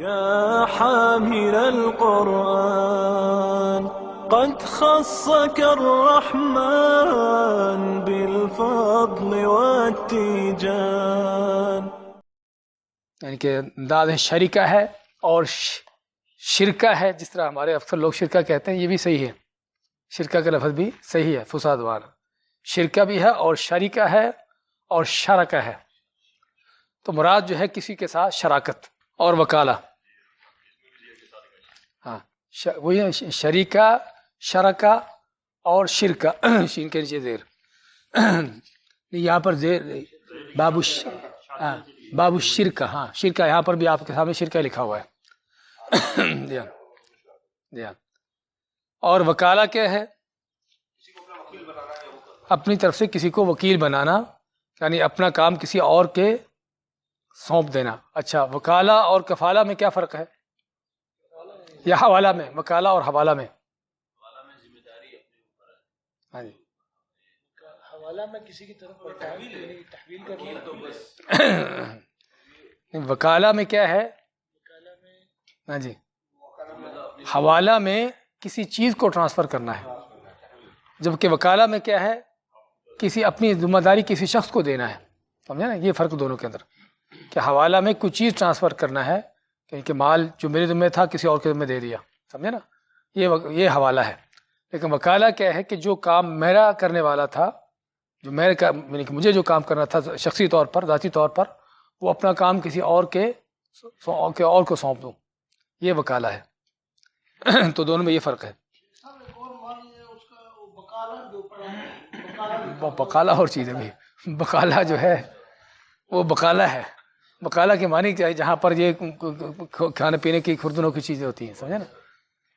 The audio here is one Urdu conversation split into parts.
يا حامل القرآن قد خصك الرحمن بالفضل والتيجان. یعنی کہ انداز شریکہ ہے اور شرکہ ہے، جس طرح ہمارے اکثر لوگ شرکہ کہتے ہیں، یہ بھی صحیح ہے، شرکہ کا لفظ بھی صحیح ہے فصاحت وار. شرکہ بھی ہے اور شریکہ ہے اور شرکہ ہے. تو مراد جو ہے کسی کے ساتھ شراکت اور وکالہ. ہاں وہی شریکہ، شرکہ اور شرکہ، شین کے نیچے زیر، یہاں پر زیر باب الشرکہ. ہاں شرکہ یہاں پر بھی آپ کے سامنے شرکہ لکھا ہوا ہے. اور وکالہ کیا ہے؟ اپنی طرف سے کسی کو وکیل بنانا، یعنی اپنا کام کسی اور کے سونپ دینا. اچھا، وکالہ اور کفالہ میں کیا فرق ہے؟ یا حوالہ میں؟ وکالہ اور حوالہ میں؟ ہاں جی، حوالہ میں کسی کی طرف تحویل کرنا. وکالہ میں کیا ہے؟ ہاں جی، حوالہ میں کسی چیز کو ٹرانسفر کرنا ہے، جبکہ وکالہ میں کیا ہے؟ کسی اپنی ذمہ داری کسی شخص کو دینا ہے. سمجھا نا یہ فرق دونوں کے اندر، کہ حوالہ میں کوئی چیز ٹرانسفر کرنا ہے، کہ مال جو میرے ذمہ تھا کسی اور کے ذمہ دے دیا. سمجھا نا، یہ حوالہ ہے. لیکن وکالہ کیا ہے؟ کہ جو کام میرا کرنے والا تھا، جو یعنی کہ مجھے جو کام کرنا تھا شخصی طور پر، ذاتی طور پر، وہ اپنا کام کسی اور کو سونپ دوں، یہ وکالہ ہے. تو دونوں میں یہ فرق ہے. بقالہ اور چیز ہے بھی. بقالہ جو ہے وہ بقالہ ہے. بقالہ کے معنی کیا ہے؟ جہاں پر یہ کھانے پینے کی خوردنوں کی چیزیں ہوتی ہیں، سمجھے نا،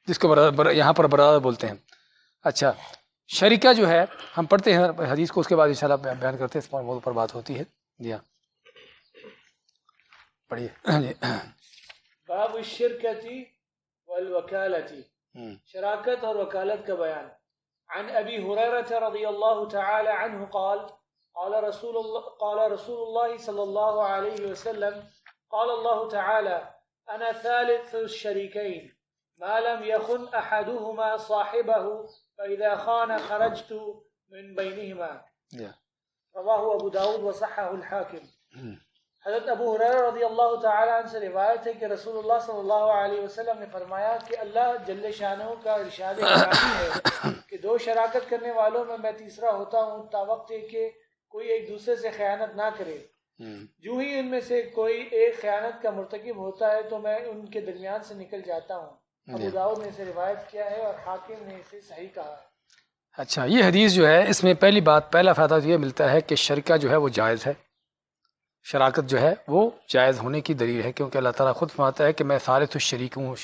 جس کو یہاں پر برادر بولتے ہیں. اچھا، شریکہ جو ہے ہم پڑھتے ہیں حدیث کو، اس کے بعد انشاءاللہ بیان کرتے ہیں، اس موضوع پر بات ہوتی ہے. جی ہاں پڑھیے. باب الشرکۃ والوکالۃ، شراکت اور وکالت کا بیان. عن ابی ہریرہ رضی اللہ تعالی عنہ قال قال رسول الله صلی اللہ علیہ وسلم قال الله تعالی انا ثالث الشریکین ما لم يخن احدهما صاحبه فاذا خان خرجت من بینهما. رواہ ابو داود وصححہ الحاکم. حضرت ابو ہریرہ رضی اللہ تعالی عنہ سے روایت ہے کہ رسول اللہ صلی اللہ علیہ وسلم نے فرمایا کہ اللہ جل شانہ کا ارشاد گرامی ہے کہ دو شراکت کرنے والوں میں تیسرا ہوتا ہوں تا وقت کہ کوئی ایک دوسرے سے خیانت نہ کرے. جو ہی ان میں سے کوئی ایک خیانت کا مرتکب ہوتا ہے تو میں ان کے درمیان سے نکل جاتا ہوں. ابو داؤد نے اسے روایت کیا ہے اور حاکم نے اسے صحیح کہا ہے. اچھا، یہ حدیث جو ہے اس میں پہلا فائدہ یہ ملتا ہے کہ شرکہ جو ہے وہ جائز ہے. شراکت جو ہے وہ جائز ہونے کی دلیل ہے، کیونکہ اللہ تعالیٰ خود فرماتا ہے کہ میں ثالث الشریک ہوں،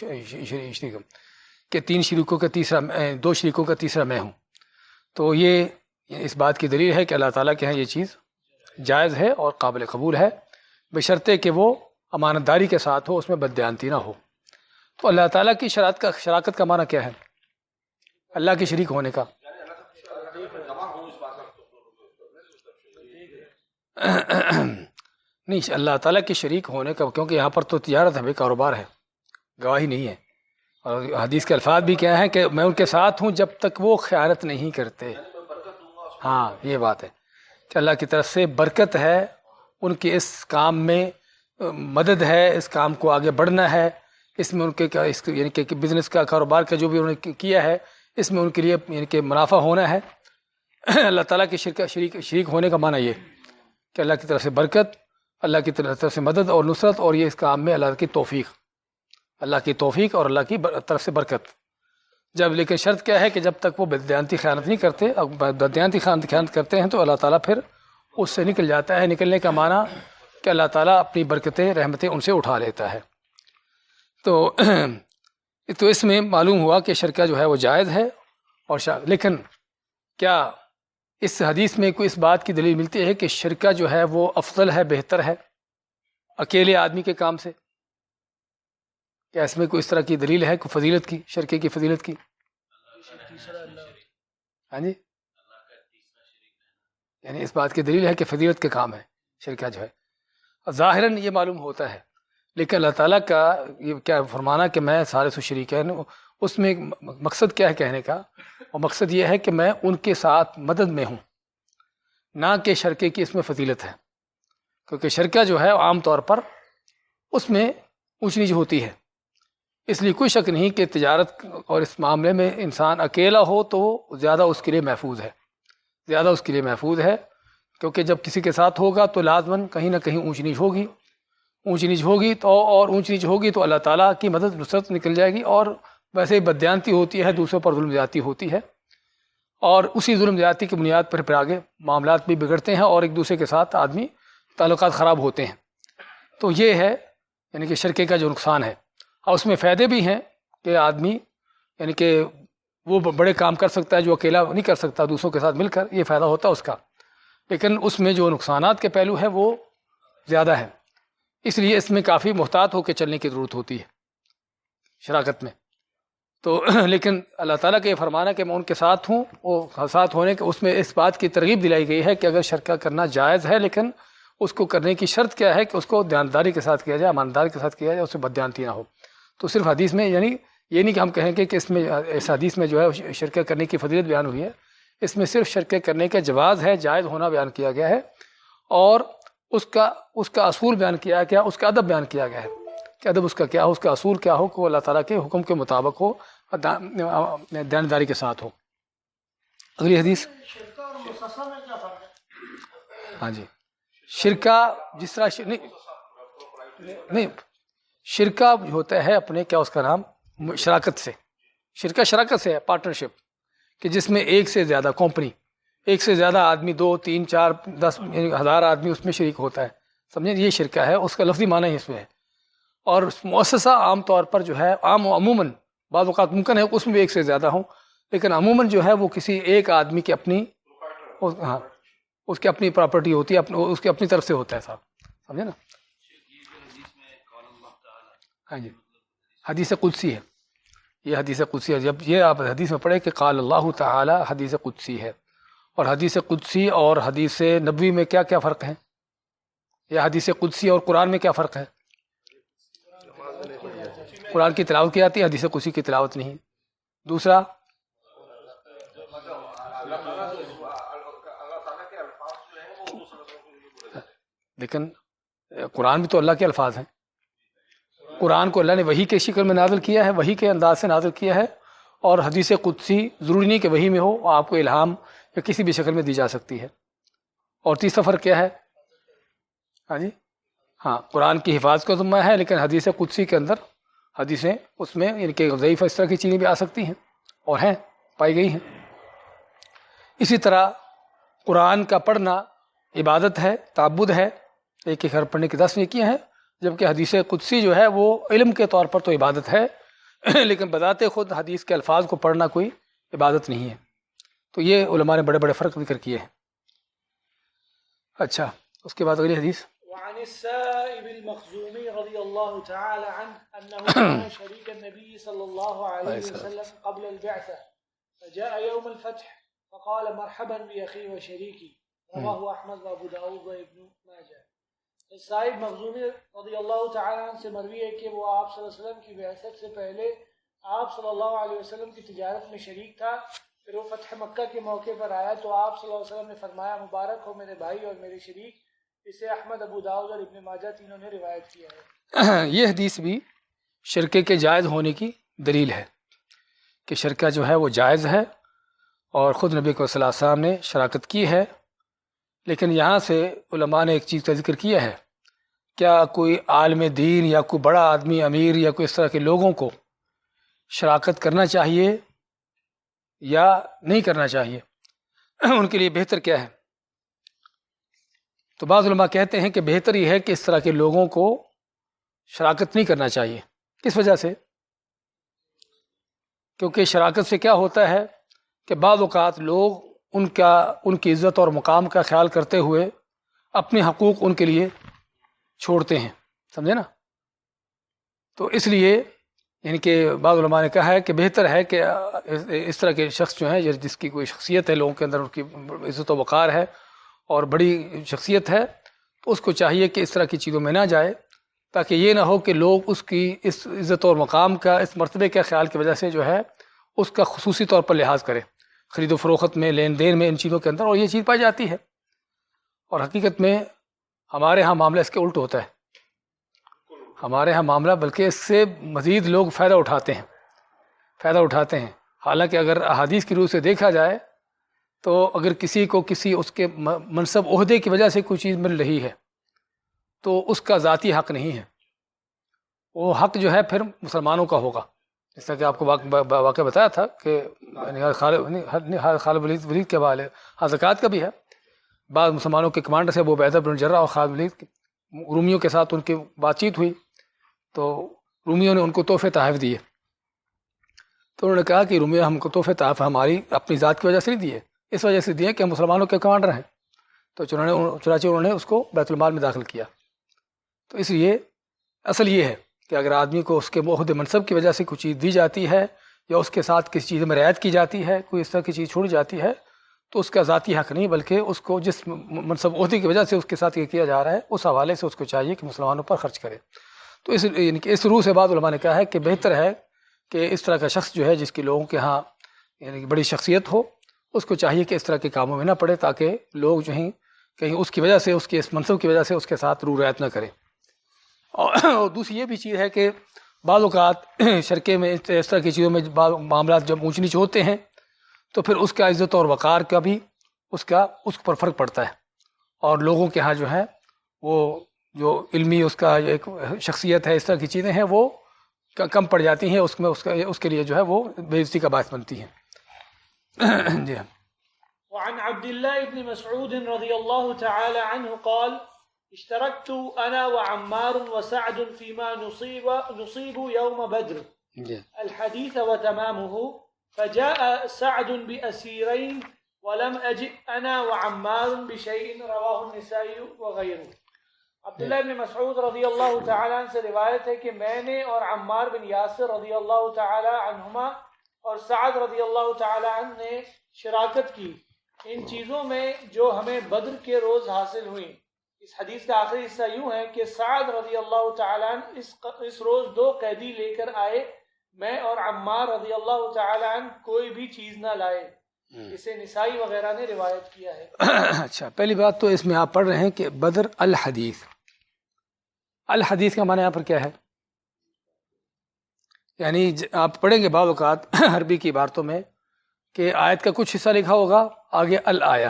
کہ دو شریکوں کا تیسرا میں ہوں. تو یہ اس بات کی دلیل ہے کہ اللہ تعالیٰ کے ہاں یہ چیز جائز ہے اور قابل قبول ہے، بشرطے کہ وہ امانت داری کے ساتھ ہو، اس میں بددیانتی نہ ہو. تو اللہ تعالیٰ کی شراکت کا معنی کیا ہے؟ اللہ کے شریک ہونے کا. نہیں، اللہ تعالیٰ کے شریک ہونے کا، کیونکہ یہاں پر تو تجارت ہے، کاروبار ہے، گواہی نہیں ہے. اور حدیث کے الفاظ بھی کیا ہے کہ میں ان کے ساتھ ہوں جب تک وہ خیانت نہیں کرتے. ہاں یہ بات ہے کہ اللہ کی طرف سے برکت ہے، ان کے اس کام میں مدد ہے، اس کام کو آگے بڑھنا ہے، اس میں ان کے یعنی کہ بزنس کا، کاروبار کا جو بھی انہوں نے کیا ہے، اس میں ان کے لیے یعنی کہ منافع ہونا ہے. اللہ تعالیٰ کے شریک ہونے کا معنی یہ کہ اللہ کی طرف سے برکت، اللہ کی طرف سے مدد اور نصرت، اور یہ اس کام میں اللہ کی توفیق اور اللہ کی طرف سے برکت. جب لیکن شرط کیا ہے کہ جب تک وہ بددیانتی خیانت نہیں کرتے، بددیانتی خیانت کرتے ہیں تو اللہ تعالیٰ پھر اس سے نکل جاتا ہے. نکلنے کا معنی کہ اللہ تعالیٰ اپنی برکتیں، رحمتیں ان سے اٹھا لیتا ہے. تو اس میں معلوم ہوا کہ شرکہ جو ہے وہ جائز ہے. اور لیکن کیا اس حدیث میں کوئی اس بات کی دلیل ملتی ہے کہ شرکہ جو ہے وہ افضل ہے، بہتر ہے اکیلے آدمی کے کام سے؟ کیا اس میں کوئی اس طرح کی دلیل ہے، کوئی فضیلت کی، شرکے کی فضیلت کی؟ ہاں جی، یعنی اس بات کی دلیل ہے کہ فضیلت کے کام ہے شرکہ جو ہے. ظاہراً یہ معلوم ہوتا ہے، لیکن اللہ تعالیٰ کا یہ کیا فرمانا کہ میں ثالث الشریکین، اس میں ایک مقصد کیا ہے کہنے کا، اور مقصد یہ ہے کہ میں ان کے ساتھ مدد میں ہوں، نہ کہ شرکے کی اس میں فضیلت ہے، کیونکہ شرکہ جو ہے عام طور پر اس میں اونچ نیچ ہوتی ہے، اس لیے کوئی شک نہیں کہ تجارت اور اس معاملے میں انسان اکیلا ہو تو زیادہ اس کے لیے محفوظ ہے، زیادہ اس کے لیے محفوظ ہے، کیونکہ جب کسی کے ساتھ ہوگا تو لازماً کہیں نہ کہیں اونچ نیچ ہوگی، اونچ نیچ ہوگی تو اور اونچ نیچ ہوگی تو اللہ تعالیٰ کی مدد نصرت نکل جائے گی، اور ویسے ہی بددیانتی ہوتی ہے، دوسروں پر ظلم زیادتی ہوتی ہے، اور اسی ظلم زیادتی کی بنیاد پر پھر آگے معاملات بھی بگڑتے ہیں اور ایک دوسرے کے ساتھ آدمی تعلقات خراب ہوتے ہیں۔ تو یہ ہے یعنی کہ شرکے کا جو نقصان ہے، اور اس میں فائدے بھی ہیں کہ آدمی یعنی کہ وہ بڑے کام کر سکتا ہے جو اکیلا نہیں کر سکتا، دوسروں کے ساتھ مل کر یہ فائدہ ہوتا ہے اس کا، لیکن اس میں جو نقصانات کے پہلو ہے وہ زیادہ ہے، اس لیے اس میں کافی محتاط ہو کے چلنے کی ضرورت ہوتی ہے شراکت میں۔ تو لیکن اللہ تعالیٰ کا یہ فرمانا کہ میں ان کے ساتھ ہوں، وہ ساتھ ہونے کے اس میں اس بات کی ترغیب دلائی گئی ہے کہ اگر شرکہ کرنا جائز ہے، لیکن اس کو کرنے کی شرط کیا ہے کہ اس کو دیانتداری کے ساتھ کیا جائے، ایمانداری کے ساتھ کیا جائے، اس میں بددیانتی نہ ہو۔ تو صرف حدیث میں یعنی یہ نہیں کہ ہم کہیں گے کہ اس میں اس حدیث میں جو ہے شرکہ کرنے کی فضیلت بیان ہوئی ہے، اس میں صرف شرکہ کرنے کا جواز ہے، جائز ہونا بیان کیا گیا ہے، اور اس کا اصول بیان کیا گیا، اس کا ادب بیان کیا گیا ہے کہ ادب اس کا کیا ہو، اس کا اصول کیا ہو کہ وہ اللہ تعالیٰ کے حکم کے مطابق ہو، دیانتداری کے ساتھ ہو۔ اگلی حدیث۔ ہاں جی، شرکہ جس طرح نہیں، شرکہ ہوتا ہے اپنے کیا اس کا نام شراکت سے، شرکہ شراکت سے ہے، پارٹنرشپ، کہ جس میں ایک سے زیادہ کمپنی، ایک سے زیادہ آدمی، 2 3 4 10 یعنی 1000 آدمی اس میں شریک ہوتا ہے، سمجھیں یہ شرکہ ہے، اس کا لفظی معنی ہی اس میں ہے۔ اور مؤسسہ عام طور پر جو ہے عموماً بعض اوقات ممکن ہے اس میں بھی ایک سے زیادہ ہوں، لیکن عموماً جو ہے وہ کسی ایک آدمی کی اپنی اس کی اپنی پراپرٹی ہوتی ہے، اس کی اپنی طرف سے ہوتا ہے، صاحب سمجھے نا۔ ہاں جی، حدیث قدسی ہے، یہ حدیث قدسی ہے، جب یہ آپ حدیث میں پڑھے کہ قال اللہ تعالی، حدیث قدسی ہے، اور حدیث قدسی اور حدیث نبوی میں کیا کیا فرق ہے، یا حدیث قدسی اور قرآن میں کیا فرق ہے؟ قرآن کی تلاوت کی جاتی ہے، حدیث قدسی کی تلاوت نہیں۔ دوسرا لیکن قرآن بھی تو اللہ کے الفاظ ہیں، قرآن کو اللہ نے وحی کے شکل میں نازل کیا ہے، وحی کے انداز سے نازل کیا ہے، اور حدیث قدسی ضروری نہیں کہ وحی میں ہو، آپ کو الہام یا کسی بھی شکل میں دی جا سکتی ہے۔ اور تیسرا فرق کیا ہے؟ ہاں جی، ہاں، قرآن کی حفاظت کا ذمہ ہے، لیکن حدیث قدسی کے اندر حدیثیں اس میں ان کے ضعیف اس طرح کی چیزیں بھی آ سکتی ہیں اور ہیں، پائی گئی ہیں۔ اسی طرح قرآن کا پڑھنا عبادت ہے، تعبد ہے، ایک ایک حرف پڑھنے کے 10 نیکیاں ہیں، جبکہ حدیث قدسی جو ہے وہ علم کے طور پر تو عبادت ہے، لیکن بذات خود حدیث کے الفاظ کو پڑھنا کوئی عبادت نہیں ہے۔ تو یہ علماء نے بڑے بڑے فرق ذکر کیے ہیں۔ اچھا، اس کے بعد اگلی حدیث۔ وعن السائب المخزومي رضي الله تعالى عنه أنه كان شريك النبي صلى الله عليه وسلم قبل البعثة، فجاء يوم الفتح فقال مرحبا بأخي وشريكي، رواه أحمد وأبو داود وابن ماجه۔ السائب مخزومی رضی اللہ تعالیٰ عنہ سے مروی ہے کہ وہ آپ صلی اللہ علیہ وسلم کی بعثت سے پہلے آپ صلی اللہ علیہ وسلم کی تجارت میں شریک تھا، پھر وہ فتح مکہ کے موقع پر آیا تو آپ صلی اللہ علیہ وسلم نے فرمایا مبارک ہو میرے بھائی اور میرے شریک۔ اسے احمد، ابو داؤد اور ابن ماجہ تینوں نے روایت کیا ہے۔ یہ حدیث بھی شرکے کے جائز ہونے کی دلیل ہے کہ شرکہ جو ہے وہ جائز ہے، اور خود نبی صلی اللہ علیہ وسلم نے شراکت کی ہے، لیکن یہاں سے علماء نے ایک چیز کا ذکر کیا ہے، کیا کوئی عالم دین یا کوئی بڑا آدمی، امیر یا کوئی اس طرح کے لوگوں کو شراکت کرنا چاہیے یا نہیں کرنا چاہیے، ان کے لیے بہتر کیا ہے؟ تو بعض علماء کہتے ہیں کہ بہتر یہ ہے کہ اس طرح کے لوگوں کو شراکت نہیں کرنا چاہیے۔ کس وجہ سے؟ کیونکہ شراکت سے کیا ہوتا ہے کہ بعض اوقات لوگ ان کی عزت اور مقام کا خیال کرتے ہوئے اپنے حقوق ان کے لیے چھوڑتے ہیں، سمجھے نا۔ تو اس لیے یعنی کہ بعض علماء نے کہا ہے کہ بہتر ہے کہ اس طرح کے شخص جو ہیں جس کی کوئی شخصیت ہے، لوگوں کے اندر ان کی عزت و وقار ہے اور بڑی شخصیت ہے، تو اس کو چاہیے کہ اس طرح کی چیزوں میں نہ جائے، تاکہ یہ نہ ہو کہ لوگ اس کی اس عزت اور مقام کا، اس مرتبے کے خیال کی وجہ سے جو ہے اس کا خصوصی طور پر لحاظ کریں، خرید و فروخت میں، لین دین میں، ان چیزوں کے اندر، اور یہ چیز پائی جاتی ہے۔ اور حقیقت میں ہمارے ہاں معاملہ اس کے الٹ ہوتا ہے، ہمارے ہاں معاملہ بلکہ اس سے مزید لوگ فائدہ اٹھاتے ہیں۔ حالانکہ اگر احادیث کی روح سے دیکھا جائے تو اگر کسی کو کسی اس کے منصب عہدے کی وجہ سے کوئی چیز مل رہی ہے تو اس کا ذاتی حق نہیں ہے، وہ حق جو ہے پھر مسلمانوں کا ہوگا۔ جس طرح کہ آپ کو واقعہ بتایا تھا کہ خالد ولید کے حوالے، ہاں زکوٰۃ کا بھی ہے۔ بعض مسلمانوں کے کمانڈر سے ابو عبیدہ بن جرح اور خالد ولید، رومیوں کے ساتھ ان کی بات چیت ہوئی تو رومیوں نے ان کو تحفے تحائف دیے، تو انہوں نے کہا کہ رومیوں ہم کو تحفے تحائف ہماری اپنی ذات کی وجہ سے نہیں دیے، اس وجہ سے دیے کہ ہم مسلمانوں کے کمانڈر ہیں، تو چنانچہ انہوں نے اس کو بیت المال میں داخل کیا۔ تو اس لیے اصل یہ ہے کہ اگر آدمی کو اس کے عہدے منصب کی وجہ سے کوئی چیز دی جاتی ہے یا اس کے ساتھ کسی چیز میں رعایت کی جاتی ہے، کوئی اس طرح کی چیز چھوڑی جاتی ہے، تو اس کا ذاتی حق نہیں، بلکہ اس کو جس منصب عہدے کی وجہ سے اس کے ساتھ یہ کیا جا رہا ہے اس حوالے سے اس کو چاہیے کہ مسلمانوں پر خرچ کرے۔ تو یعنی کہ اس روح سے بعض علماء نے کہا ہے کہ بہتر ہے کہ اس طرح کا شخص جو ہے جس کی لوگوں کے ہاں یعنی بڑی شخصیت ہو، اس کو چاہیے کہ اس طرح کے کاموں میں نہ پڑے، تاکہ لوگ جو ہیں کہیں اس کی وجہ سے، اس کے اس منصب کی وجہ سے اس کے ساتھ رو رعایت نہ کریں۔ اور دوسری یہ بھی چیز ہے کہ بعض اوقات شرکے میں اس طرح کی چیزوں میں بعض معاملات جب اونچ نیچ ہوتے ہیں تو پھر اس کا عزت اور وقار کا بھی اس پر فرق پڑتا ہے، اور لوگوں کے ہاں جو ہے وہ جو علمی اس کا ایک شخصیت ہے، اس طرح کی چیزیں ہیں وہ کم پڑ جاتی ہیں، اس کے لیے جو ہے وہ بے عزتی کا باعث بنتی ہیں۔ جی ہاں۔ وعن عبد الله بن مسعود رضي الله تعالى عنه قال اشتركت أنا وعمار وسعد فيما نصيب يوم بدر الحديث وتمامه، فجاء سعد بأسيرين ولم أجئ أنا وعمار بشيء، رواه النسائي وغيره۔ عبداللہ بن مسعود رضی اللہ تعالیٰ عنہ سے روایت ہے کہ میں نے اور عمار بن یاسر رضی اللہ تعالیٰ عنہما اور سعد رضی اللہ تعالیٰ عنہ نے شراکت کی ان چیزوں میں جو ہمیں بدر کے روز حاصل ہوئیں۔ اس حدیث کا آخری حصہ یوں ہے کہ سعد رضی اللہ تعالیٰ عنہ اس روز 2 قیدی لے کر آئے، میں اور عمار رضی اللہ تعالیٰ عنہ کوئی بھی چیز نہ لائے۔ اسے نسائی وغیرہ نے روایت کیا ہے۔ اچھا، پہلی بات تو اس میں آپ پڑھ رہے ہیں کہ بدر الحدیث، الحدیث کا معنی یہاں پر کیا ہے؟ یعنی آپ پڑھیں گے بعض اوقات عربی کی عبارتوں میں کہ آیت کا کچھ حصہ لکھا ہوگا آگے الآیہ،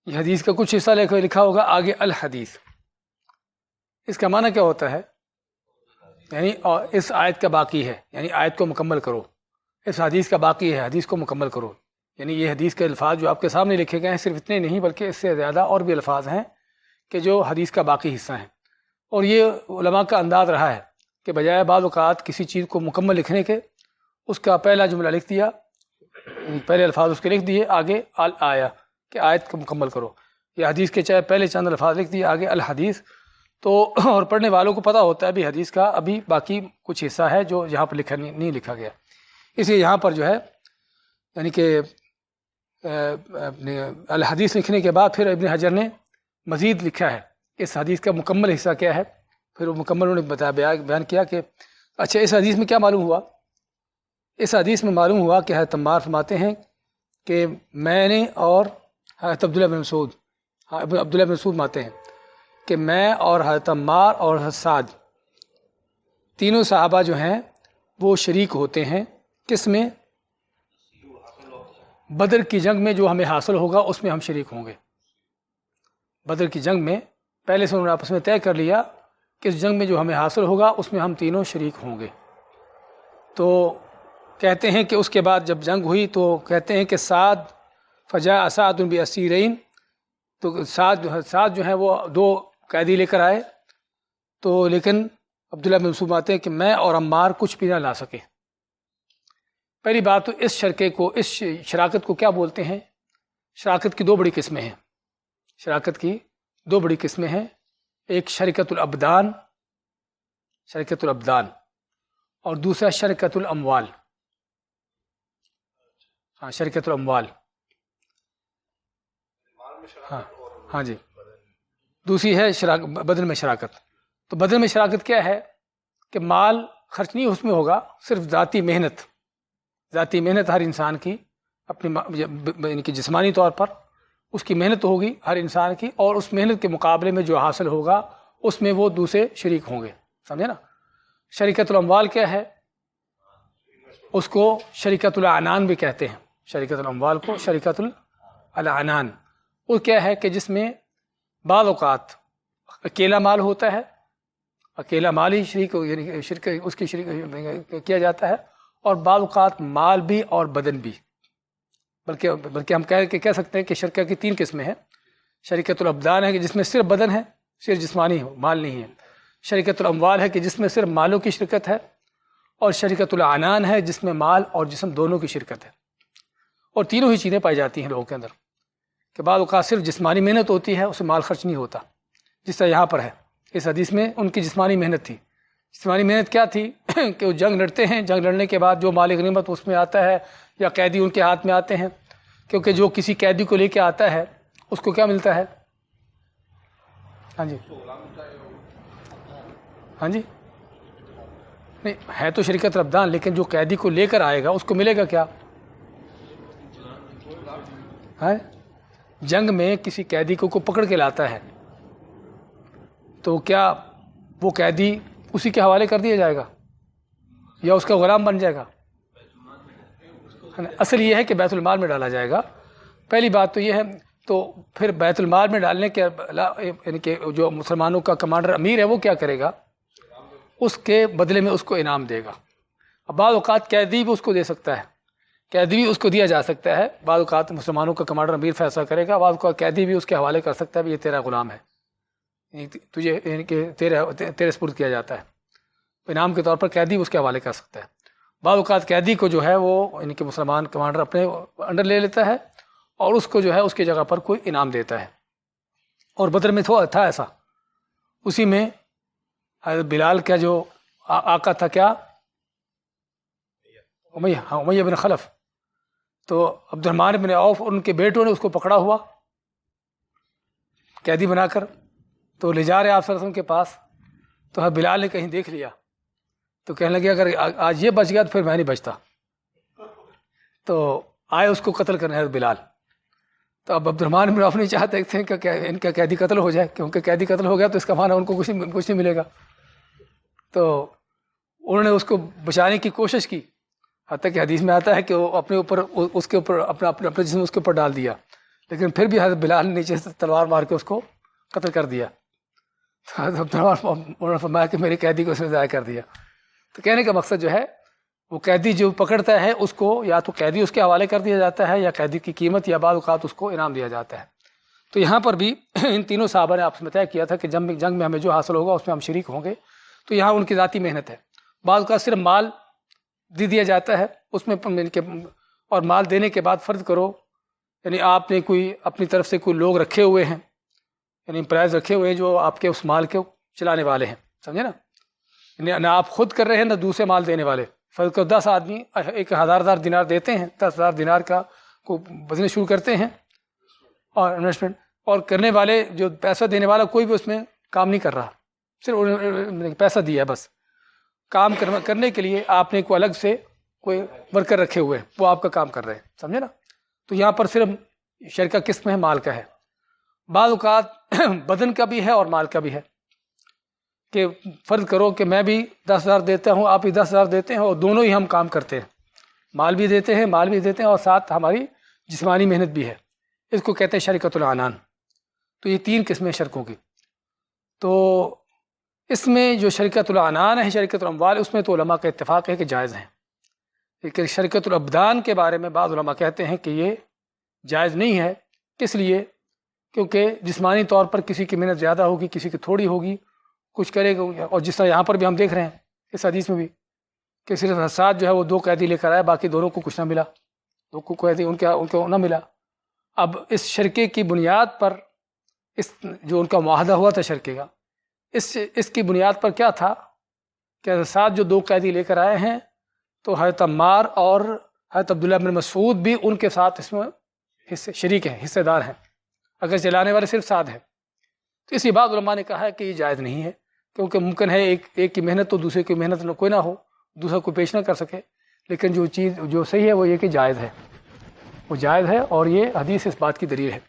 یہ حدیث کا کچھ حصہ لکھا ہوگا آگے الحدیث۔ اس کا معنی کیا ہوتا ہے؟ یعنی اس آیت کا باقی ہے، یعنی آیت کو مکمل کرو، اس حدیث کا باقی ہے، حدیث کو مکمل کرو۔ یعنی یہ حدیث کے الفاظ جو آپ کے سامنے لکھے گئے ہیں صرف اتنے نہیں بلکہ اس سے زیادہ اور بھی الفاظ ہیں کہ جو حدیث کا باقی حصہ ہیں، اور یہ علماء کا انداز رہا ہے کہ بجائے بعض اوقات کسی چیز کو مکمل لکھنے کے اس کا پہلا جملہ لکھ دیا، پہلے الفاظ اس کے لکھ دیے آگے الآیہ کہ آیت کو مکمل کرو، یا حدیث کے چاہے پہلے چند الفاظ لکھ دیے آگے الحدیث، تو اور پڑھنے والوں کو پتہ ہوتا ہے بھی حدیث کا ابھی باقی کچھ حصہ ہے جو یہاں پر نہیں لکھا گیا۔ اس لیے یہاں پر جو ہے یعنی کہ الحدیث لکھنے کے بعد پھر ابن حجر نے مزید لکھا ہے اس حدیث کا مکمل حصہ کیا ہے، پھر وہ مکمل انہوں نے بتایا، بیان کیا کہ اچھا اس حدیث میں کیا معلوم ہوا؟ اس حدیث میں معلوم ہوا کہ حضرت عمار فرماتے ہیں کہ میں نے اور حضرت عبداللہ بن مسعود ماتے ہیں کہ میں اور حضرت عمار اور حضرت سعد تینوں صحابہ جو ہیں وہ شریک ہوتے ہیں، کس میں؟ بدر کی جنگ میں جو ہمیں حاصل ہوگا اس میں ہم شریک ہوں گے۔ بدر کی جنگ میں پہلے سے انہوں نے آپس میں طے کر لیا کہ اس جنگ میں جو ہمیں حاصل ہوگا اس میں ہم تینوں شریک ہوں گے۔ تو کہتے ہیں کہ اس کے بعد جب جنگ ہوئی تو کہتے ہیں کہ فجاء سعد بأسیرین، تو سعد جو ہیں وہ 2 قیدی لے کر آئے، تو لیکن عبداللہ بن مسعود آتے ہیں کہ میں اور عمار کچھ بھی نہ لا سکے۔ پہلی بات تو اس شراکت کو کیا بولتے ہیں؟ شراکت کی 2 بڑی قسمیں ہیں، شراکت کی 2 بڑی قسمیں ہیں، ایک شرکت الابدان اور دوسرا شرکت الاموال۔ ہاں، شرکت الاموال، ہاں جی، دوسری ہے بدر میں شراکت، تو بدن میں شراکت کیا ہے کہ مال خرچ نہیں اس میں ہوگا، صرف ذاتی محنت ہر انسان کی اپنی یعنی کہ جسمانی طور پر اس کی محنت ہوگی ہر انسان کی، اور اس محنت کے مقابلے میں جو حاصل ہوگا اس میں وہ دوسرے شریک ہوں گے، سمجھے نا۔ شریکت الاموال کیا ہے؟ اس کو شریکت العنان بھی کہتے ہیں، شریکت الاموال کو شریکت العنان۔ وہ کیا ہے کہ جس میں بعض اوقات اکیلا مال ہوتا ہے، اکیلا مال ہی شریک یعنی شرک اس کی شریک کیا جاتا ہے، اور بعض اوقات مال بھی اور بدن بھی، بلکہ ہم کہہ سکتے ہیں کہ شرکہ کی 3 قسمیں ہیں۔ شریکت الابدان ہے کہ جس میں صرف بدن ہے، صرف جسمانی مال نہیں ہے۔ شریکت الاموال ہے کہ جس میں صرف مالوں کی شرکت ہے، اور شریکت العنان ہے جس میں مال اور جسم دونوں کی شرکت ہے۔ اور تینوں ہی چیزیں پائی جاتی ہیں لوگوں کے اندر، کہ بعض اوقات صرف جسمانی محنت ہوتی ہے، اس میں مال خرچ نہیں ہوتا، جس طرح یہاں پر ہے۔ اس حدیث میں ان کی جسمانی محنت تھی۔ جسمانی محنت کیا تھی کہ وہ جنگ لڑتے ہیں، جنگ لڑنے کے بعد جو مال غنیمت اس میں آتا ہے یا قیدی ان کے ہاتھ میں آتے ہیں، کیونکہ جو کسی قیدی کو لے کے آتا ہے اس کو کیا ملتا ہے؟ ہاں جی ہاں جی نہیں ہے تو شریکت الابدان، لیکن جو قیدی کو لے کر آئے گا اس کو ملے گا کیا؟ جنگ میں کسی قیدی کو پکڑ کے لاتا ہے تو کیا وہ قیدی اسی کے حوالے کر دیا جائے گا یا اس کا غلام بن جائے گا؟ اصل یہ ہے کہ بیت المال میں ڈالا جائے گا، پہلی بات تو یہ ہے۔ تو پھر بیت المال میں ڈالنے کے یعنی کہ جو مسلمانوں کا کمانڈر امیر ہے وہ کیا کرے گا؟ اس کے بدلے میں اس کو انعام دے گا۔ اب بعض اوقات قیدی بھی اس کو دے سکتا ہے، قیدی بھی اس کو دیا جا سکتا ہے۔ بعض اوقات مسلمانوں کا کمانڈر امیر فیصلہ کرے گا، بعض اوقات قیدی بھی اس کے حوالے کر سکتا ہے بھی یہ تیرا غلام ہے، تجھے یعنی کہ تیرے سپرد کیا جاتا ہے، انعام کے طور پر قیدی اس کے حوالے کر سکتا ہے۔ بعض اوقات قیدی کو جو ہے وہ یعنی کہ مسلمان کمانڈر اپنے انڈر لے لیتا ہے اور اس کو جو ہے اس کی جگہ پر کوئی انعام دیتا ہے۔ اور بدر میں تھا ایسا، اسی میں حضرت بلال کا جو آقا تھا کیا؟ امیہ بن خلف، تو عبد الرحمن بن عوف اور ان کے بیٹوں نے اس کو پکڑا ہوا قیدی بنا کر، تو لے جا رہے آپ صلی اللہ علیہ وسلم کے پاس، تو حضرت بلال نے کہیں دیکھ لیا تو کہنے لگے اگر آج یہ بچ گیا تو پھر میں نہیں بچتا، تو آئے اس کو قتل کرنے حضرت بلال۔ تو اب عبد الرحمن بن عوف نہیں چاہتے تھے کہ ان کا قیدی قتل ہو جائے، کیونکہ قیدی قتل ہو گیا تو اس کا معنی ان کو کچھ نہیں ملے گا، تو انہوں نے اس کو بچانے کی کوشش کی، حتیٰ کہ حدیث میں آتا ہے کہ وہ اپنے اوپر اس کے اوپر اپنا جسم اس کے اوپر ڈال دیا، لیکن پھر بھی حضرت بلال نے نیچے سے تلوار مار کے اس کو قتل کر دیا۔ تو حضرت انہوں نے فرمایا کہ میری قیدی کو اس نے ضائع کر دیا۔ تو کہنے کا مقصد جو ہے وہ قیدی جو پکڑتا ہے اس کو یا تو قیدی اس کے حوالے کر دیا جاتا ہے یا قیدی کی قیمت یا بعض اوقات اس کو انعام دیا جاتا ہے۔ تو یہاں پر بھی ان تینوں صحابہ نے آپس میں طے کیا تھا کہ جنگ میں ہمیں جو حاصل ہوگا اس میں ہم شریک ہوں گے، تو یہاں ان کی ذاتی محنت ہے۔ بعض اوقات صرف مال دے دیا جاتا ہے اس میں، اور مال دینے کے بعد فرض کرو یعنی آپ نے کوئی اپنی طرف سے کوئی لوگ رکھے ہوئے ہیں، یعنی پرائز رکھے ہوئے ہیں جو آپ کے اس مال کے چلانے والے ہیں، سمجھے نا، یعنی نہ آپ خود کر رہے ہیں نہ دوسرے مال دینے والے۔ فرض کرو 10 آدمی 1000 دینار دیتے ہیں، 10,000 دینار کا کو بزنس شروع کرتے ہیں اور انویسٹمنٹ، اور کرنے والے جو پیسہ دینے والا کوئی بھی اس میں کام نہیں کر رہا، صرف پیسہ دیا ہے بس۔ کام کرنے کے لیے آپ نے کوئی الگ سے کوئی ورکر رکھے ہوئے ہیں، وہ آپ کا کام کر رہے ہیں، سمجھے نا۔ تو یہاں پر صرف شرکہ کس میں ہے؟ مال کا ہے۔ بعض اوقات بدن کا بھی ہے اور مال کا بھی ہے، کہ فرض کرو کہ میں بھی 10,000 دیتا ہوں، آپ بھی 10,000 دیتے ہیں، اور دونوں ہی ہم کام کرتے ہیں، مال بھی دیتے ہیں اور ساتھ ہماری جسمانی محنت بھی ہے، اس کو کہتے ہیں شریکت العنان۔ تو یہ 3 قسمیں شرکوں کی۔ تو اس میں جو شریکت العنان ہے، شریکت الاموال، اس میں تو علماء کا اتفاق ہے کہ جائز ہیں، لیکن شریکت الابدان کے بارے میں بعض علماء کہتے ہیں کہ یہ جائز نہیں ہے۔ کس لیے؟ کیونکہ جسمانی طور پر کسی کی محنت زیادہ ہوگی، کسی کی تھوڑی ہوگی، کچھ کرے گا، اور جس طرح یہاں پر بھی ہم دیکھ رہے ہیں اس حدیث میں بھی کہ صرف حساد جو ہے وہ 2 قیدی لے کر آیا، باقی دونوں کو کچھ نہ ملا، 2 قیدی ان کو نہ ملا۔ اب اس شرکے کی بنیاد پر اس جو ان کا معاہدہ ہوا تھا شرکے کا، اس کی بنیاد پر کیا تھا کہ حساد جو 2 قیدی لے کر آئے ہیں، تو حضرت عمار اور حضرت عبداللہ بن مسعود بھی ان کے ساتھ اس میں شریک ہیں، حصے دار ہیں، اگر چلانے والے صرف سعد ہیں۔ تو اسی بعض علماء نے کہا ہے کہ یہ جائز نہیں ہے، کیونکہ ممکن ہے ایک کی محنت تو دوسرے کی محنت کوئی نہ ہو، دوسرا کوئی پیش نہ کر سکے، لیکن جو چیز جو صحیح ہے وہ یہ کہ جائز ہے، وہ جائز ہے، اور یہ حدیث اس بات کی دلیل ہے،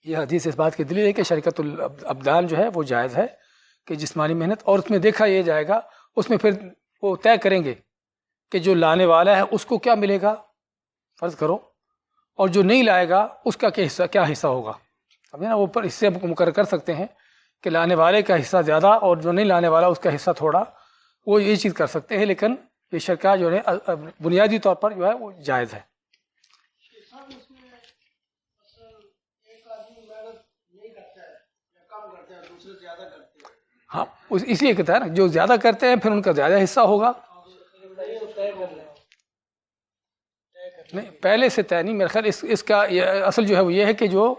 یہ حدیث اس بات کی دلیل ہے کہ شریکت الابدان جو ہے وہ جائز ہے، کہ جسمانی محنت، اور اس میں دیکھا یہ جائے گا، اس میں پھر وہ طے کریں گے کہ جو لانے والا ہے اس کو کیا ملے گا، فرض کرو، اور جو نہیں لائے گا اس کا کیا حصہ ہوگا، سمجھے نا، وہ پر حصے مقرر کر سکتے ہیں کہ لانے والے کا حصہ زیادہ اور جو نہیں لانے والا اس کا حصہ تھوڑا، وہ یہ چیز کر سکتے ہیں، لیکن یہ شرکا جو ہے بنیادی طور پر جو ہے وہ جائز ہے۔ ہاں اس لیے کہتا ہے نا، جو زیادہ کرتے ہیں پھر ان کا زیادہ حصہ ہوگا، نہیں پہلے سے طے نہیں، میرے خیال اس کا اصل جو ہے وہ یہ ہے کہ جو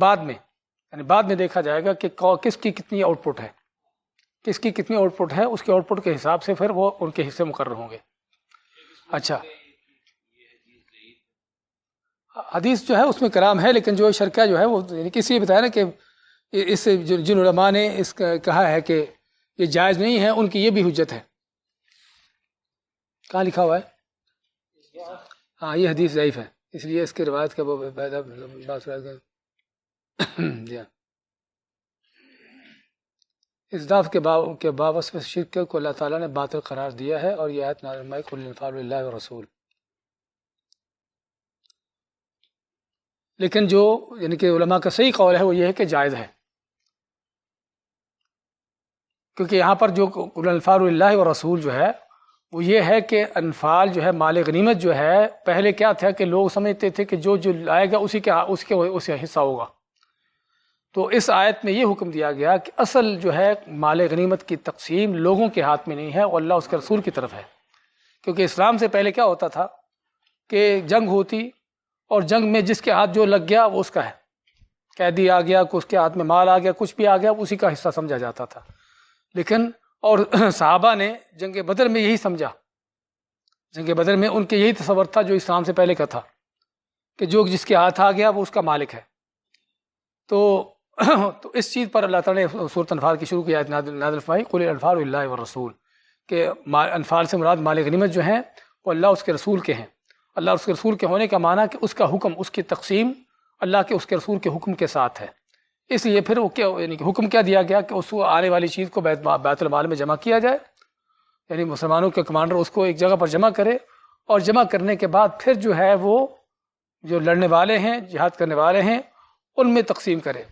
بعد میں، یعنی بعد میں دیکھا جائے گا کہ کس کی کتنی آؤٹ پٹ ہے، کس کی کتنی آؤٹ پٹ ہے، اس کے آؤٹ پٹ کے حساب سے پھر وہ ان کے حصے مقرر ہوں گے۔ اچھا، حدیث جو ہے اس میں کلام ہے، لیکن جو شرکا جو ہے وہ یعنی کسی بتایا نا کہ اس جن علماء نے اس کا کہا ہے کہ یہ جائز نہیں ہے، ان کی یہ بھی حجت ہے۔ کہاں لکھا ہوا ہے؟ ہاں یہ حدیث ضعیف ہے، اس لیے اس کی روایت کا وہ جی ہاں، اس ضعف کے باوجود شرک کو اللہ تعالیٰ نے باطل قرار دیا ہے، اور یہ آیت نازل ہوئی قل الانفال للہ والرسول۔ لیکن جو یعنی کہ علماء کا صحیح قول ہے وہ یہ ہے کہ جائز ہے، کیونکہ یہاں پر جو قل الانفال للہ والرسول جو ہے وہ یہ ہے کہ انفال جو ہے مال غنیمت جو ہے، پہلے کیا تھا کہ لوگ سمجھتے تھے کہ جو لائے گا اسی کا حصہ ہوگا، تو اس آیت میں یہ حکم دیا گیا کہ اصل جو ہے مال غنیمت کی تقسیم لوگوں کے ہاتھ میں نہیں ہے، اور اللہ اس کے رسول کی طرف ہے، کیونکہ اسلام سے پہلے کیا ہوتا تھا کہ جنگ ہوتی، اور جنگ میں جس کے ہاتھ جو لگ گیا وہ اس کا ہے، قیدی آ گیا، اس کے ہاتھ میں مال آ گیا، کچھ بھی آ گیا، اسی کا حصہ سمجھا جاتا تھا۔ لیکن اور صحابہ نے جنگ بدر میں یہی سمجھا، جنگ بدر میں ان کے یہی تصور تھا جو اسلام سے پہلے کا تھا، کہ جو جس کے ہاتھ آ گیا وہ اس کا مالک ہے۔ تو اس چیز پر اللہ تعالیٰ نے سورۃ انفال کی شروع کی آیت نازل فرمائی قل الانفال للہ والرسول، کہ انفال سے مراد مال غنیمت جو ہیں وہ اللہ اس کے رسول کے ہیں، اللہ اس کے رسول کے ہونے کا معنی کہ اس کا حکم، اس کی تقسیم اللہ کے اس کے رسول کے حکم کے ساتھ ہے، اس لیے پھر وہ کیا یعنی کہ حکم کیا دیا گیا کہ اس کو آنے والی چیز کو بیت المال میں جمع کیا جائے، یعنی مسلمانوں کے کمانڈر اس کو ایک جگہ پر جمع کرے، اور جمع کرنے کے بعد پھر جو ہے وہ جو لڑنے والے ہیں، جہاد کرنے والے ہیں، ان میں تقسیم کرے۔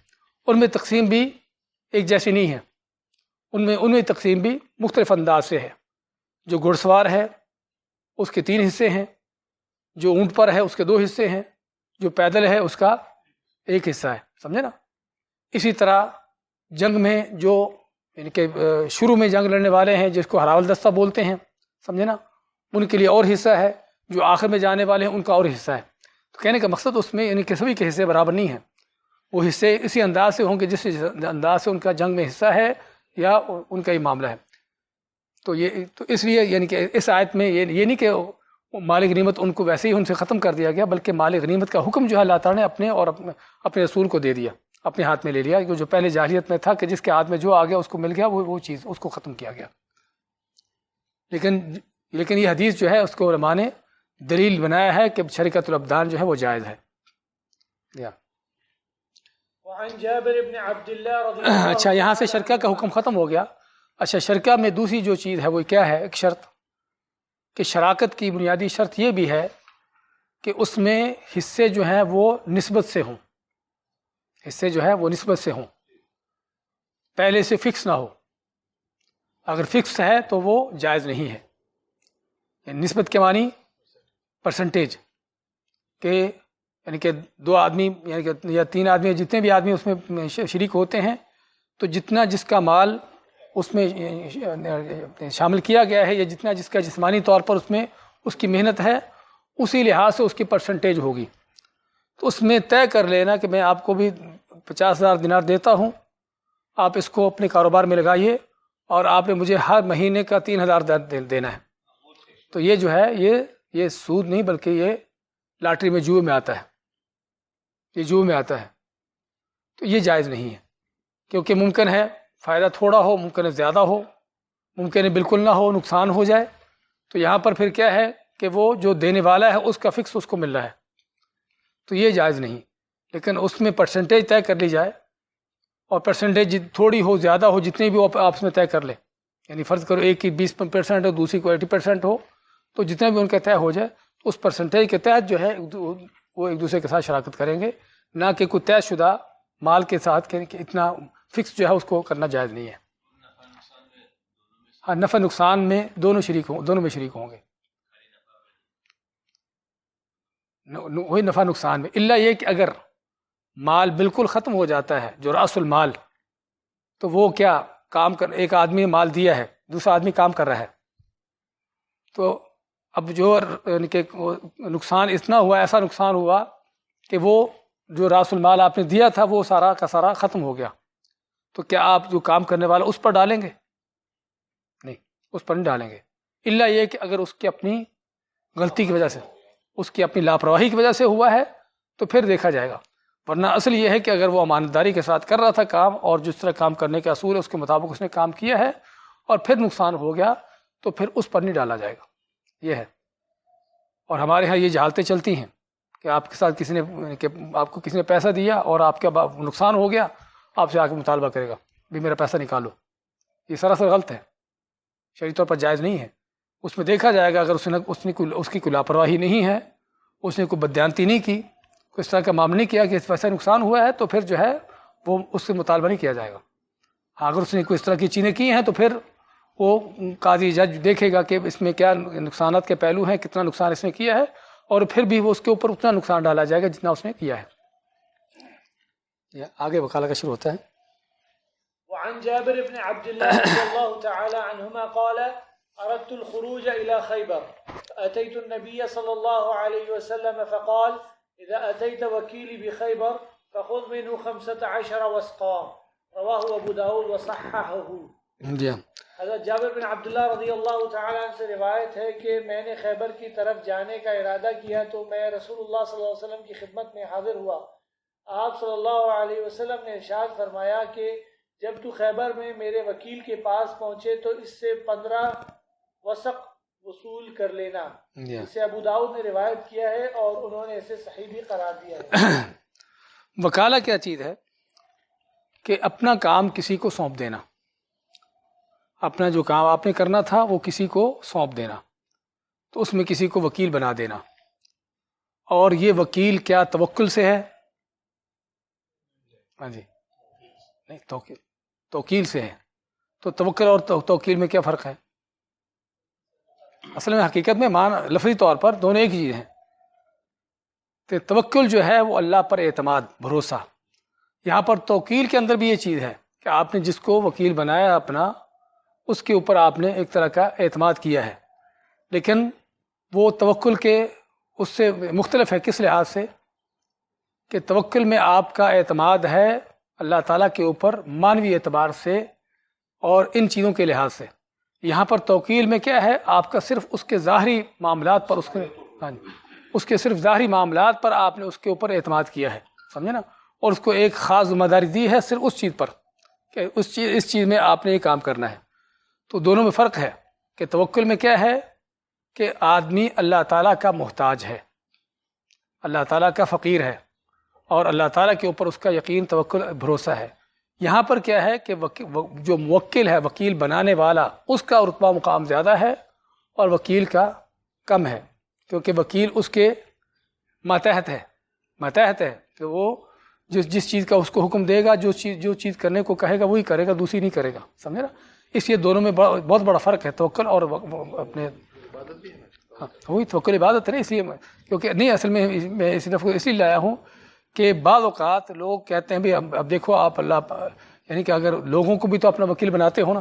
ان میں تقسیم بھی ایک جیسی نہیں ہے، ان میں تقسیم بھی مختلف انداز سے ہے۔ جو گھڑ سوار ہے اس کے 3 حصے ہیں، جو اونٹ پر ہے اس کے 2 حصے ہیں، جو پیدل ہے اس کا 1 حصہ ہے، سمجھے نا۔ اسی طرح جنگ میں جو یعنی کہ شروع میں جنگ لڑنے والے ہیں جس کو ہراول دستہ بولتے ہیں، سمجھے نا، ان کے لیے اور حصہ ہے، جو آخر میں جانے والے ہیں ان کا اور حصہ ہے۔ تو کہنے کا مقصد اس میں یعنی کہ سبھی کے حصے برابر نہیں ہیں، وہ حصے اسی انداز سے ہوں گے جس انداز سے ان کا جنگ میں حصہ ہے یا ان کا یہ معاملہ ہے۔ تو اس لیے یعنی کہ اس آیت میں یہ نہیں کہ مال غنیمت ان کو ویسے ہی ان سے ختم کر دیا گیا، بلکہ مال غنیمت کا حکم جو ہے اللہ تعالیٰ نے اپنے رسول کو دے دیا، اپنے ہاتھ میں لے لیا، جو پہلے جاہلیت میں تھا کہ جس کے ہاتھ میں جو آ گیا اس کو مل گیا، وہ چیز اس کو ختم کیا گیا۔ لیکن یہ حدیث جو ہے اس کو علماء نے دلیل بنایا ہے کہ شریکت الابدان جو ہے وہ جائز ہے۔ اچھا، یہاں سے شرکہ کا حکم ختم ہو گیا۔ اچھا، شرکہ میں دوسری جو چیز ہے وہ کیا ہے؟ ایک شرط کہ شراکت کی بنیادی شرط یہ بھی ہے کہ اس میں حصے جو ہیں وہ نسبت سے ہوں، حصے جو ہے وہ نسبت سے ہوں، پہلے سے فکس نہ ہو۔ اگر فکس ہے تو وہ جائز نہیں ہے۔ یعنی نسبت کے معنی پرسنٹیج، کہ یعنی کہ 2 آدمی یعنی کہ یا 3 آدمی، جتنے بھی آدمی اس میں شریک ہوتے ہیں، تو جتنا جس کا مال اس میں شامل کیا گیا ہے یا جتنا جس کا جسمانی طور پر اس میں اس کی محنت ہے، اسی لحاظ سے اس کی پرسنٹیج ہوگی۔ تو اس میں طے کر لینا کہ میں آپ کو بھی 50,000 دینار دیتا ہوں، آپ اس کو اپنے کاروبار میں لگائیے، اور آپ نے مجھے ہر مہینے کا 3,000 دینا ہے۔ تو یہ جو ہے یہ سود نہیں، بلکہ یہ لاٹری میں جوئے میں آتا ہے، یہ جوئے میں آتا ہے۔ تو یہ جائز نہیں ہے، کیونکہ ممکن ہے فائدہ تھوڑا ہو، ممکن ہے زیادہ ہو، ممکن ہے بالکل نہ ہو، نقصان ہو جائے، تو یہاں پر پھر کیا ہے کہ وہ جو دینے والا ہے اس کا فکس اس کو مل رہا ہے، تو یہ جائز نہیں. لیکن اس میں پرسنٹیج طے کر لی جائے، اور پرسنٹیج تھوڑی ہو زیادہ ہو جتنی بھی وہ آپس میں طے کر لیں، یعنی فرض کرو ایک کی 20% ہو، دوسری کو 80% ہو، تو جتنا بھی ان کا طے ہو جائے اس پرسنٹیج کے تحت جو ہے وہ ایک دوسرے کے ساتھ شراکت کریں گے، نہ کہ کوئی طے شدہ مال کے ساتھ کہ اتنا فکس جو ہے اس کو کرنا جائز نہیں ہے. ہاں، نفع نقصان میں دونوں میں شریک ہوں گے، وہی نفع نقصان میں، الا یہ کہ اگر مال بالکل ختم ہو جاتا ہے جو راس المال، تو وہ کیا کام کر، ایک آدمی نے مال دیا ہے، دوسرا آدمی کام کر رہا ہے، تو اب جو یعنی کہ نقصان اتنا ہوا، ایسا نقصان ہوا کہ وہ جو راس المال آپ نے دیا تھا وہ سارا کا سارا ختم ہو گیا، تو کیا آپ جو کام کرنے والا اس پر ڈالیں گے؟ نہیں، اس پر نہیں ڈالیں گے، الا یہ کہ اگر اس کی اپنی غلطی کی وجہ سے، اس کی اپنی لاپرواہی کی وجہ سے ہوا ہے تو پھر دیکھا جائے گا. ورنہ اصل یہ ہے کہ اگر وہ امانتداری کے ساتھ کر رہا تھا کام، اور جس طرح کام کرنے کا اصول ہے اس کے مطابق اس نے کام کیا ہے، اور پھر نقصان ہو گیا تو پھر اس پر نہیں ڈالا جائے گا. یہ ہے. اور ہمارے ہاں یہ جہالتیں چلتی ہیں کہ آپ کے ساتھ آپ کو کسی نے پیسہ دیا اور آپ کا نقصان ہو گیا، آپ سے آ کے مطالبہ کرے گا بھی میرا پیسہ نکالو. یہ سراسر غلط ہے، شرعی طور پر جائز نہیں ہے. اس میں دیکھا جائے گا اگر اس کی کوئی لاپرواہی نہیں ہے، اس نے کوئی بددیانتی نہیں کی، کوئی اس طرح کا معاملہ نہیں کیا کہ اس پیسہ نقصان ہوا ہے، تو پھر جو ہے وہ اس سے مطالبہ نہیں کیا جائے گا. ہاں، اگر اس نے کوئی اس طرح کی چیزیں کی ہیں تو پھر وہ قاضی جج دیکھے گا کہ اس میں کیا نقصانات کے پہلو ہیں، کتنا نقصان اس نے کیا ہے، اور پھر بھی وہ اس کے اوپر اتنا نقصان ڈالا جائے گا جتنا اس نے کیا ہے. آگے وکالہ کا شروع ہوتا ہے. وعن جابر بن عبد الله رضي الله تعالى عنهما قال أردت الخروج إلى خيبر فأتيت النبي صلى الله عليه وسلم فقال إذا أتيت وكيلي بخيبر فخذ منه 15 وسقا. رواه أبو داود وصححه. حضرت جابر بن عبداللہ رضی اللہ تعالیٰ عنہ سے روایت ہے کہ میں نے خیبر کی طرف جانے کا ارادہ کیا تو میں رسول اللہ صلی اللہ علیہ وسلم کی خدمت میں حاضر ہوا. آپ صلی اللہ علیہ وسلم نے ارشاد فرمایا کہ جب تو خیبر میں میرے وکیل کے پاس پہنچے تو اس سے 15 وسق وصول کر لینا. اسے ابو داؤد نے روایت کیا ہے اور انہوں نے اسے صحیح بھی قرار دیا ہے. وکالہ کیا چیز ہے؟ کہ اپنا کام کسی کو سونپ دینا، اپنا جو کام آپ نے کرنا تھا وہ کسی کو سونپ دینا، تو اس میں کسی کو وکیل بنا دینا. اور یہ وکیل کیا توکل سے ہے؟ ہاں جی، نہیں، توکیل سے ہے. تو توکل اور توکیل میں کیا فرق ہے؟ اصل میں حقیقت میں لفظی طور پر دونوں ایک چیز ہیں. تو توکل جو ہے وہ اللہ پر اعتماد، بھروسہ. یہاں پر توکیل کے اندر بھی یہ چیز ہے کہ آپ نے جس کو وکیل بنایا اپنا، اس کے اوپر آپ نے ایک طرح کا اعتماد کیا ہے، لیکن وہ توکل کے اس سے مختلف ہے. کس لحاظ سے؟ کہ توکل میں آپ کا اعتماد ہے اللہ تعالیٰ کے اوپر معنوی اعتبار سے اور ان چیزوں کے لحاظ سے. یہاں پر توکیل میں کیا ہے؟ آپ کا صرف اس کے ظاہری معاملات پر اس کے صرف ظاہری معاملات پر آپ نے اس کے اوپر اعتماد کیا ہے، سمجھے نا، اور اس کو ایک خاص ذمہ داری دی ہے صرف اس چیز پر کہ اس چیز میں آپ نے یہ کام کرنا ہے. تو دونوں میں فرق ہے کہ توکل میں کیا ہے کہ آدمی اللہ تعالیٰ کا محتاج ہے، اللہ تعالیٰ کا فقیر ہے، اور اللہ تعالیٰ کے اوپر اس کا یقین، توکل، بھروسہ ہے. یہاں پر کیا ہے کہ جو موکل ہے، وکیل بنانے والا، اس کا رتبہ مقام زیادہ ہے اور وکیل کا کم ہے، کیونکہ وکیل اس کے ماتحت ہے کہ وہ جس چیز کا اس کو حکم دے گا، جو چیز کرنے کو کہے گا وہی کرے گا، دوسری نہیں کرے گا، سمجھے نا. اس لیے دونوں میں بہت بڑا فرق ہے، توکل اور اپنے. ہاں، وہی توکل عبادت ہے نا. اس لیے کیونکہ نہیں، اصل میں میں اس لفظ کو اس لیے لایا ہوں کہ بعض اوقات لوگ کہتے ہیں بھی اب دیکھو آپ اللہ، یعنی کہ اگر لوگوں کو بھی تو اپنا وکیل بناتے ہو نا،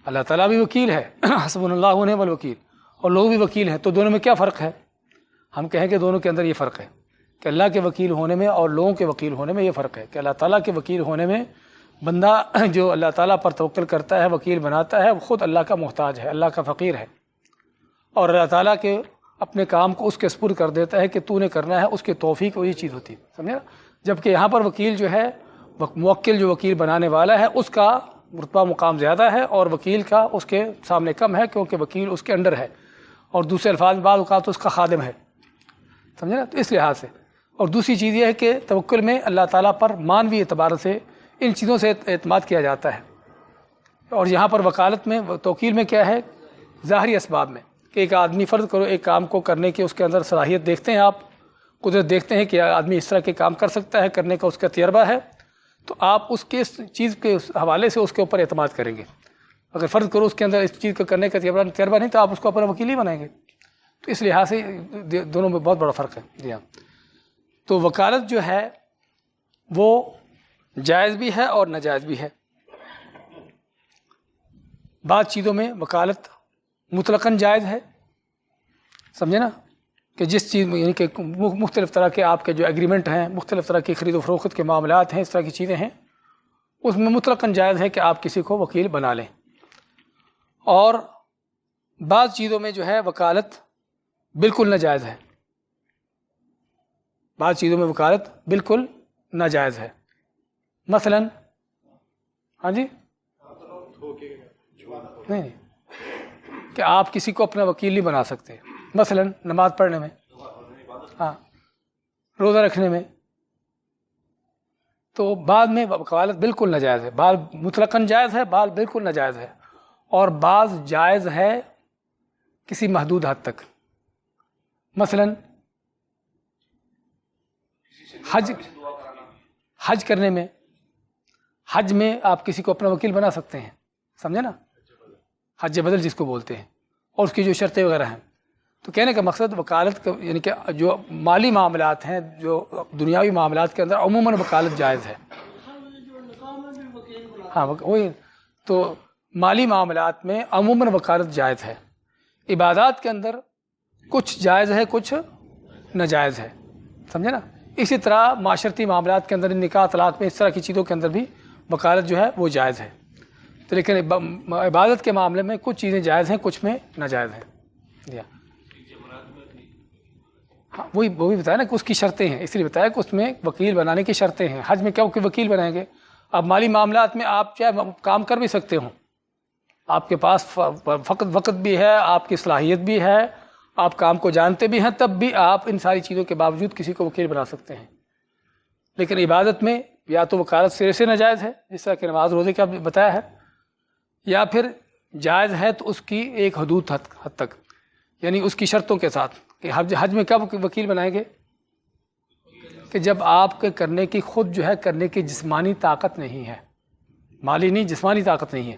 اللہ تعالیٰ بھی وکیل ہے، حسبنا اللہ ونعم الوکیل، اور لوگ بھی وکیل ہیں، تو دونوں میں کیا فرق ہے؟ ہم کہیں کہ دونوں کے اندر یہ فرق ہے کہ اللہ کے وکیل ہونے میں اور لوگوں کے وکیل ہونے میں یہ فرق ہے کہ اللہ تعالیٰ کے وکیل ہونے میں بندہ جو اللہ تعالیٰ پر توکل کرتا ہے، وکیل بناتا ہے، وہ خود اللہ کا محتاج ہے، اللہ کا فقیر ہے، اور اللہ تعالیٰ کے اپنے کام کو اس کے سپرد کر دیتا ہے کہ تو نے کرنا ہے، اس کی توفیق وہی چیز ہوتی ہے، سمجھے نا. جبکہ یہاں پر وکیل جو ہے موکل جو وکیل بنانے والا ہے اس کا رتبہ مقام زیادہ ہے اور وکیل کا اس کے سامنے کم ہے، کیونکہ وکیل اس کے انڈر ہے، اور دوسرے الفاظ میں بعض اوقات اس کا خادم ہے، سمجھے نا؟ تو اس لحاظ سے. اور دوسری چیز یہ ہے کہ توکل میں اللہ تعالیٰ پر مانوی اعتبار سے ان چیزوں سے اعتماد کیا جاتا ہے. اور یہاں پر وکالت میں توکیل میں کیا ہے؟ ظاہری اسباب میں کہ ایک آدمی فرض کرو ایک کام کو کرنے کی اس کے اندر صلاحیت دیکھتے ہیں، آپ قدرت دیکھتے ہیں کہ آدمی اس طرح کے کام کر سکتا ہے، کرنے کا اس کا تجربہ ہے، تو آپ اس کے چیز کے حوالے سے اس کے اوپر اعتماد کریں گے. اگر فرض کرو اس کے اندر اس چیز کو کرنے کا تجربہ نہیں تو آپ اس کو اپنا وکیل ہی بنائیں گے. تو اس لحاظ سے دونوں میں بہت بڑا فرق ہے. جی ہاں. تو وکالت جو ہے وہ جائز بھی ہے اور ناجائز بھی ہے. بعض چیزوں میں وکالت مطلقاً جائز ہے، سمجھے نا، کہ جس چیز میں یعنی کہ مختلف طرح کے آپ کے جو ایگریمنٹ ہیں، مختلف طرح کی خرید و فروخت کے معاملات ہیں، اس طرح کی چیزیں ہیں، اس میں مطلقاً جائز ہے کہ آپ کسی کو وکیل بنا لیں. اور بعض چیزوں میں جو ہے وکالت بالکل ناجائز ہے، بعض چیزوں میں وکالت بالکل ناجائز ہے. مثلاً ہاں جی نہیں کہ آپ کسی کو اپنا وکیل نہیں بنا سکتے. مثلاً نماز پڑھنے میں، ہاں روزہ رکھنے میں، تو بعض میں وکالت بالکل ناجائز ہے، بعض مطلقاً جائز ہے، بعض بالکل ناجائز ہے، اور بعض جائز ہے کسی محدود حد تک. مثلاً حج کرنے میں، حج میں آپ کسی کو اپنا وکیل بنا سکتے ہیں، سمجھے نا، حج بدل جس کو بولتے ہیں، اور اس کی جو شرطیں وغیرہ ہیں. تو کہنے کا مقصد وکالت کا یعنی کہ جو مالی معاملات ہیں، جو دنیاوی معاملات کے اندر عموماً وکالت جائز ہے. ہاں وہی تو مالی معاملات میں عموماً وکالت جائز ہے. عبادات کے اندر کچھ جائز ہے، کچھ ناجائز ہے، سمجھے نا. اسی طرح معاشرتی معاملات کے اندر، نکاح طلاق میں، اس طرح کی چیزوں کے اندر بھی وکالت جو ہے وہ جائز ہے. تو لیکن عبادت کے معاملے میں کچھ چیزیں جائز ہیں، کچھ میں ناجائز ہیں. ہاں وہی بتایا نا کہ اس کی شرطیں ہیں، اس لیے بتایا کہ اس میں وکیل بنانے کی شرطیں ہیں. حج میں کیا وکیل بنائیں گے؟ اب مالی معاملات میں آپ چاہے کام کر بھی سکتے ہوں، آپ کے پاس وقت بھی ہے، آپ کی صلاحیت بھی ہے، آپ کام کو جانتے بھی ہیں، تب بھی آپ ان ساری چیزوں کے باوجود کسی کو وکیل بنا سکتے ہیں. لیکن عبادت میں یا تو وکالت سرے سے ناجائز ہے، جس طرح کہ نماز روزے کا بتایا ہے، یا پھر جائز ہے تو اس کی ایک حدود حد تک، یعنی اس کی شرطوں کے ساتھ. کہ حج میں کب وکیل بنائیں گے؟ کہ جب آپ کے کرنے کی خود جو ہے کرنے کی جسمانی طاقت نہیں ہے، مالی نہیں، جسمانی طاقت نہیں ہے.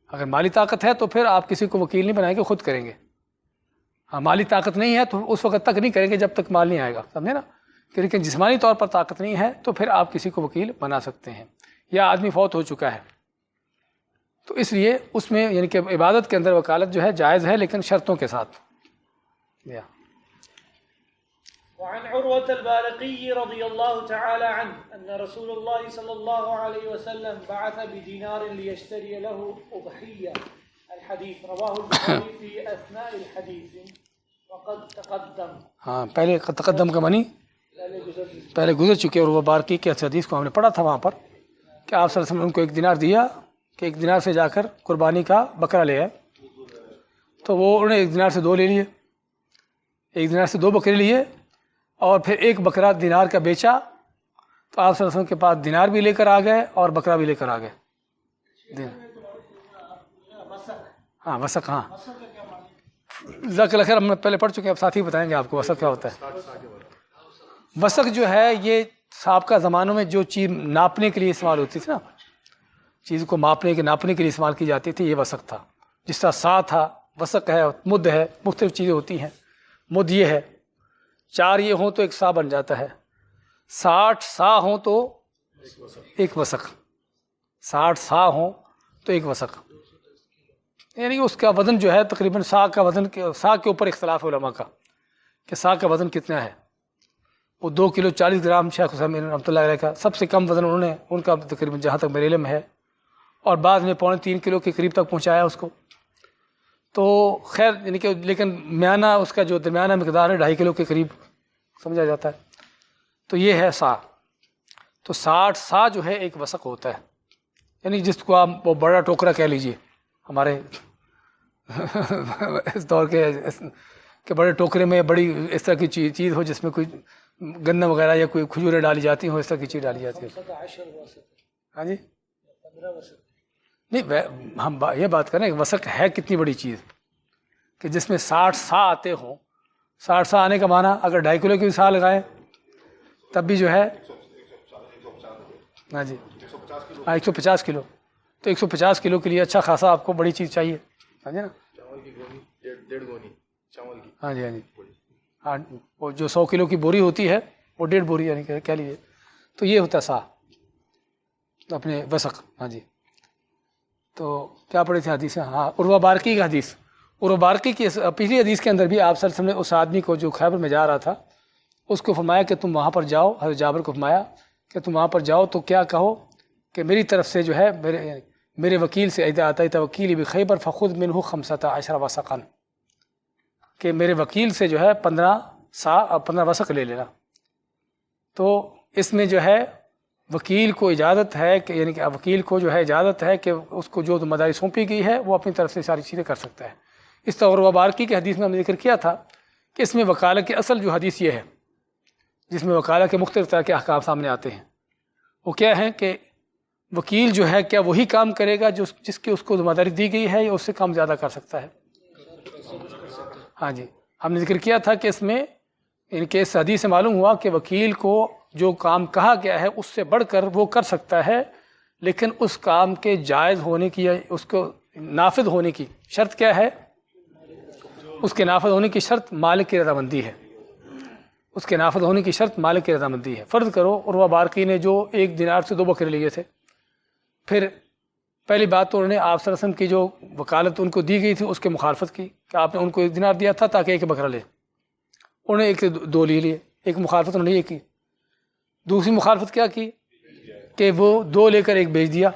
اگر مالی طاقت ہے تو پھر آپ کسی کو وکیل نہیں بنائیں گے، خود کریں گے. ہاں مالی طاقت نہیں ہے تو اس وقت تک نہیں کریں گے جب تک مال نہیں آئے گا، سمجھے نا. لیکن جسمانی طور پر طاقت نہیں ہے تو پھر آپ کسی کو وکیل بنا سکتے ہیں. یا آدمی فوت ہو چکا ہے تو اس لیے اس میں یعنی کہ عبادت کے اندر وکالت جو ہے جائز ہے، لیکن شرطوں کے ساتھ. وعن عروة البارقي رضي الله تعالى عنه أن رسول الله صلى الله عليه وسلم بعث بدينار ليشتري له أضحية. الحديث رواه البخاري في أثناء الحديث وقد تقدم. ہاں پہلے تقدم کا معنی پہلے گزر چکے، اور وہ بارقی کے حدیث کو ہم نے پڑھا تھا وہاں پر کہ آپ صلی اللہ علیہ وسلم نے ان کو ایک دینار دیا کہ ایک دینار سے جا کر قربانی کا بکرا لے آئے. تو وہ انہوں نے ایک دینار سے دو لے لیے، ایک دینار سے دو بکرے لیے، اور پھر ایک بکرا دینار کا بیچا. تو آپ صلی اللہ علیہ وسلم کے پاس دینار بھی لے کر آ گئے اور بکرا بھی لے کر آ گئے. ہاں وسق، ہاں ذکر الخیر ہم نے پہلے پڑھ چکے ہیں، اب ساتھی بتائیں گے آپ کو وسق کیا ہوتا ہے. وسق جو ہے یہ سابقہ زمانوں میں جو چیز ناپنے کے لیے استعمال ہوتی تھی نا، چیز کو ماپنے کے ناپنے کے لیے استعمال کی جاتی تھی، یہ وسق تھا. جس طرح سا تھا، وسق ہے، مد ہے، مختلف چیزیں ہوتی ہیں. مد یہ ہے 4 یہ ہوں تو ایک سا بن جاتا ہے، 60 سا ہوں تو ایک وسق، 60 سا ہوں تو ایک وسق. یعنی اس کا وزن جو ہے تقریباً سا کا وزن، سا کے اوپر اختلاف علماء کا کہ سا کا وزن کتنا ہے. وہ 2 کلو 40 گرام شیخ حسین رحمۃ اللہ علیہ کا سب سے کم وزن انہوں نے، ان کا تقریباً جہاں تک میرے علم ہے، اور بعد میں 2.25 کلو کے قریب تک پہنچایا اس کو. تو خیر یعنی کہ لیکن میانہ اس کا جو درمیانہ مقدار ہے 2.5 کلو کے قریب سمجھا جاتا ہے. تو یہ ہے سا. تو 60 سا جو ہے ایک وسق ہوتا ہے، یعنی جس کو آپ وہ بڑا ٹوکرا کہہ لیجئے، ہمارے اس دور کے کہ بڑے ٹوکرے میں بڑی اس طرح کی چیز ہو جس میں کوئی گندم وغیرہ یا کوئی کھجوریں ڈالی جاتی ہوں، اس طرح کی چیز ڈالی جاتی ہے. ہاں جی نہیں، ہم یہ بات کریں کہ وسق ہے کتنی بڑی چیز کہ جس میں 60 سا آتے ہوں. 60 سا آنے کا معنی اگر 2.5 کلو کی بھی سا لگائیں تب بھی جو ہے ہاں جی 150 کلو. تو 150 کلو کے لیے اچھا خاصا آپ کو بڑی چیز چاہیے. ہاں جی نا، ہاں جی ہاں جی ہاں، وہ جو 100 کلو کی بوری ہوتی ہے وہ 1.5 بوری یعنی کہہ لیجیے. تو یہ ہوتا ہے سا اپنے وسق. ہاں جی تو کیا پڑھی تھی حدیث؟ ہاں عروہ بارقی کا حدیث. عروہ بارقی کی پچھلی حدیث کے اندر بھی آپ صلی اللہ علیہ وسلم نے اس آدمی کو جو خیبر میں جا رہا تھا اس کو فرمایا کہ تم وہاں پر جاؤ. حضرت جابر کو فرمایا کہ تم وہاں پر جاؤ تو کیا کہو کہ میری طرف سے جو ہے میرے وکیل سے اذا آتا وکیل بخیبر فخذ منہ 15 وسقا، کہ میرے وکیل سے جو ہے 15 وسق لے لینا. تو اس میں جو ہے وکیل کو اجازت ہے کہ یعنی کہ وکیل کو جو ہے اجازت ہے کہ اس کو جو ذمہ داری سونپی گئی ہے وہ اپنی طرف سے ساری چیزیں کر سکتا ہے. اس طرح عروہ بارقی کے حدیث میں ہم نے ذکر کیا تھا کہ اس میں وکالت کی اصل جو حدیث یہ ہے جس میں وکالت کے مختلف طرح کے احکام سامنے آتے ہیں، وہ کیا ہے کہ وکیل جو ہے کیا وہی کام کرے گا جس کی اس کو ذمہ داری دی گئی ہے یا اس سے کام زیادہ کر سکتا ہے. ہاں جی ہم نے ذکر کیا تھا کہ اس میں ان کے اس حدیث سے معلوم ہوا کہ وکیل کو جو کام کہا گیا ہے اس سے بڑھ کر وہ کر سکتا ہے، لیکن اس کام کے جائز ہونے کی یا اس کو نافذ ہونے کی شرط کیا ہے؟ اس کے نافذ ہونے کی شرط مالک کی رضامندی ہے. اس کے نافذ ہونے کی شرط مالک کی رضامندی ہے. فرض کرو عروہ بارقی نے جو 1 دینار سے 2 بکرے لیے تھے، پھر پہلی بات تو انہوں نے آپ صلی اللہ علیہ وسلم کی جو وکالت ان کو دی گئی تھی اس کے مخالفت کی کہ آپ نے ان کو 1 دینار دیا تھا تاکہ 1 بکرا لے. انہوں نے 1 سے 2 لے لیے. ایک مخالفت انہوں نے یہ کی. دوسری مخالفت کیا کی کہ وہ 2 لے کر 1 بیچ دیا.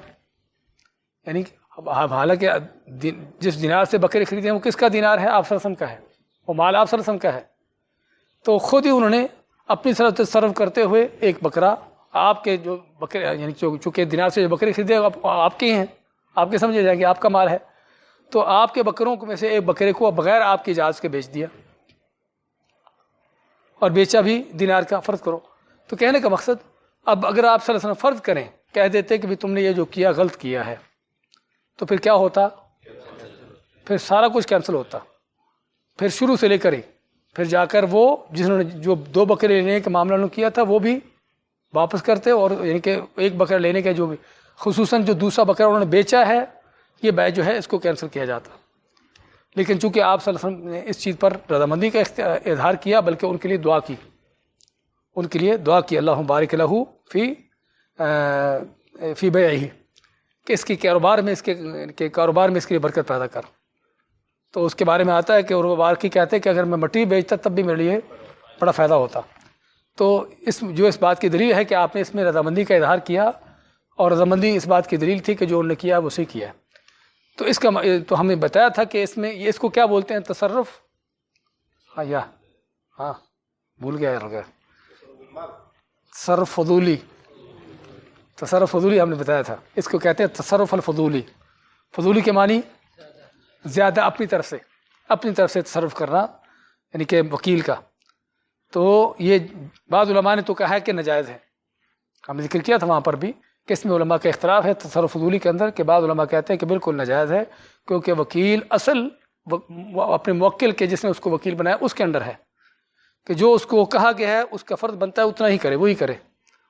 یعنی حالانکہ جس دینار سے بکرے خریدے ہیں وہ کس کا دینار ہے؟ آپ صلی اللہ علیہ وسلم کا ہے، وہ مال آپ صلی اللہ علیہ وسلم کا ہے. تو خود ہی انہوں نے اپنی طرف تصرف کرتے ہوئے 1 بکرا آپ کے جو بکرے یعنی چونکہ دینار سے جو بکرے خریدے آپ کے ہیں، آپ کے سمجھے جائیں کہ آپ کا مال ہے، تو آپ کے بکروں میں سے 1 بکرے کو بغیر آپ کی اجازت کے بیچ دیا اور بیچا بھی دینار کا. فرض کرو. تو کہنے کا مقصد اب اگر آپ صلی اللہ علیہ وسلم فرض کریں کہہ دیتے کہ بھی تم نے یہ جو کیا غلط کیا ہے تو پھر کیا ہوتا؟ پھر سارا کچھ کینسل ہوتا. پھر شروع سے لے کر ہی پھر جا کر وہ جنہوں نے جو 2 بکرے لینے کا معاملہ انہوں نے کیا تھا وہ بھی واپس کرتے اور یعنی کہ 1 بکرا لینے کا جو بھی خصوصاً جو دوسرا بکرا انہوں نے بیچا ہے یہ بیع جو ہے اس کو کینسل کیا جاتا. لیکن چونکہ آپ صلی اللہ علیہ وسلم نے اس چیز پر رضامندی کا اظہار کیا بلکہ ان کے لیے دعا کی، ان کے لیے دعا کی اللہم بارک لہ فی بیعہ، کہ اس کے کاروبار میں اس کے لیے برکت پیدا کر. تو اس کے بارے میں آتا ہے کہ عروہ بارقی کہتے ہیں کہ اگر میں مٹی بیچتا تب بھی میرے لیے بڑا فائدہ ہوتا. تو اس بات کی دلیل ہے کہ آپ نے اس میں رضامندی کا اظہار کیا اور رضامندی اس بات کی دلیل تھی کہ جو انہوں نے کیا وہ صحیح کیا. تو اس کا تو ہم نے بتایا تھا کہ اس میں اس کو کیا بولتے ہیں؟ تصرف. ہاں بھول گیا تصرف فضولی. تصرف فضولی ہم نے بتایا تھا. اس کو کہتے ہیں تصرف الفضولی. فضولی کے معنی زیادہ اپنی طرف سے تصرف کرنا یعنی کہ وکیل کا. تو یہ بعض علماء نے تو کہا ہے کہ ناجائز ہے. ہم نے ذکر کیا تھا وہاں پر بھی کہ اس میں علماء کا اختلاف ہے تصرف فضولی کے اندر، کہ بعض علماء کہتے ہیں کہ بالکل ناجائز ہے کیونکہ وکیل اصل اپنے موکل کے جس نے اس کو وکیل بنایا اس کے اندر ہے کہ جو اس کو کہا گیا ہے اس کا فرض بنتا ہے اتنا ہی کرے، وہی کرے،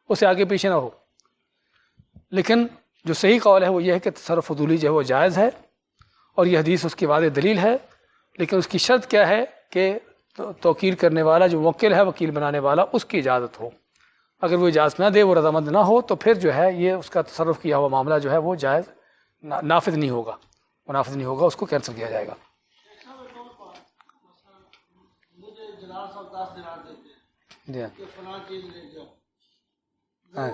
اسے آگے پیچھے نہ ہو. لیکن جو صحیح قول ہے وہ یہ ہے کہ تصرف فضولی جو ہے وہ جائز ہے اور یہ حدیث اس کی واضح دلیل ہے. لیکن اس کی شرط کیا ہے کہ توقیر کرنے والا جو موکل ہے وکیل بنانے والا اس کی اجازت ہو. اگر وہ اجازت نہ دے، وہ رضامند نہ ہو، تو پھر جو ہے یہ اس کا تصرف کیا ہوا معاملہ جو ہے وہ جائز نافذ نہیں ہوگا، وہ نافذ نہیں ہوگا، اس کو کینسل کیا جائے گا. جی ہاں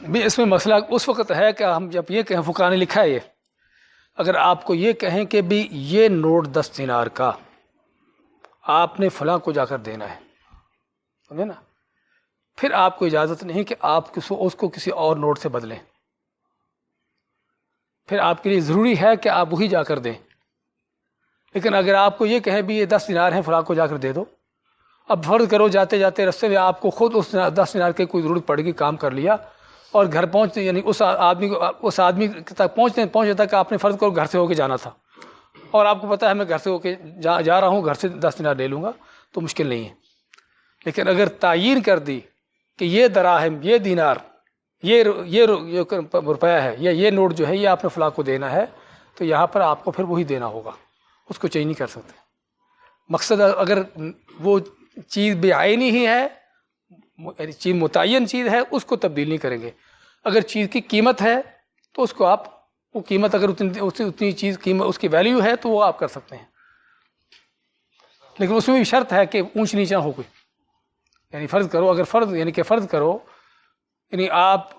بھی اس میں مسئلہ اس وقت ہے کہ ہم جب یہ کہیں فقہاء نے لکھا ہے یہ اگر آپ کو یہ کہیں کہ بھی یہ نوٹ 10 دینار کا آپ نے فلاں کو جا کر دینا ہے، سمجھے نا، پھر آپ کو اجازت نہیں کہ آپ اس کو کسی اور نوٹ سے بدلیں، پھر آپ کے لیے ضروری ہے کہ آپ وہی جا کر دیں۔ لیکن اگر آپ کو یہ کہیں بھی یہ 10 دینار ہیں فلاں کو جا کر دے دو، اب فرض کرو جاتے جاتے رستے میں آپ کو خود اس 10 دینار کی کوئی ضرورت پڑ گئی، کام کر لیا اور گھر پہنچتے یعنی اس آدمی تک پہنچنے تک آپ نے فرض کرو گھر سے ہو کے جانا تھا، اور آپ کو پتا ہے میں گھر سے ہو کے جا رہا ہوں، گھر سے 10 دینار لے لوں گا، تو مشکل نہیں ہے۔ لیکن اگر تعیین کر دی کہ یہ دراہم، یہ دینار، یہ روپیہ ہے، یا یہ نوٹ جو ہے یہ آپ نے فلاں کو دینا ہے، تو یہاں پر آپ کو پھر وہی دینا ہوگا، اس کو چینج نہیں کر سکتے۔ مقصد اگر وہ چیز بے عینی ہی ہے، چیز متعین چیز ہے، اس کو تبدیل نہیں کریں گے۔ اگر چیز کی قیمت ہے تو اس کو آپ، وہ قیمت اگر اتنی چیز قیمت اس کی ویلیو ہے تو وہ آپ کر سکتے ہیں، لیکن اس میں بھی شرط ہے کہ اونچ نیچا ہو کوئی، یعنی فرض کرو اگر فرض کرو یعنی آپ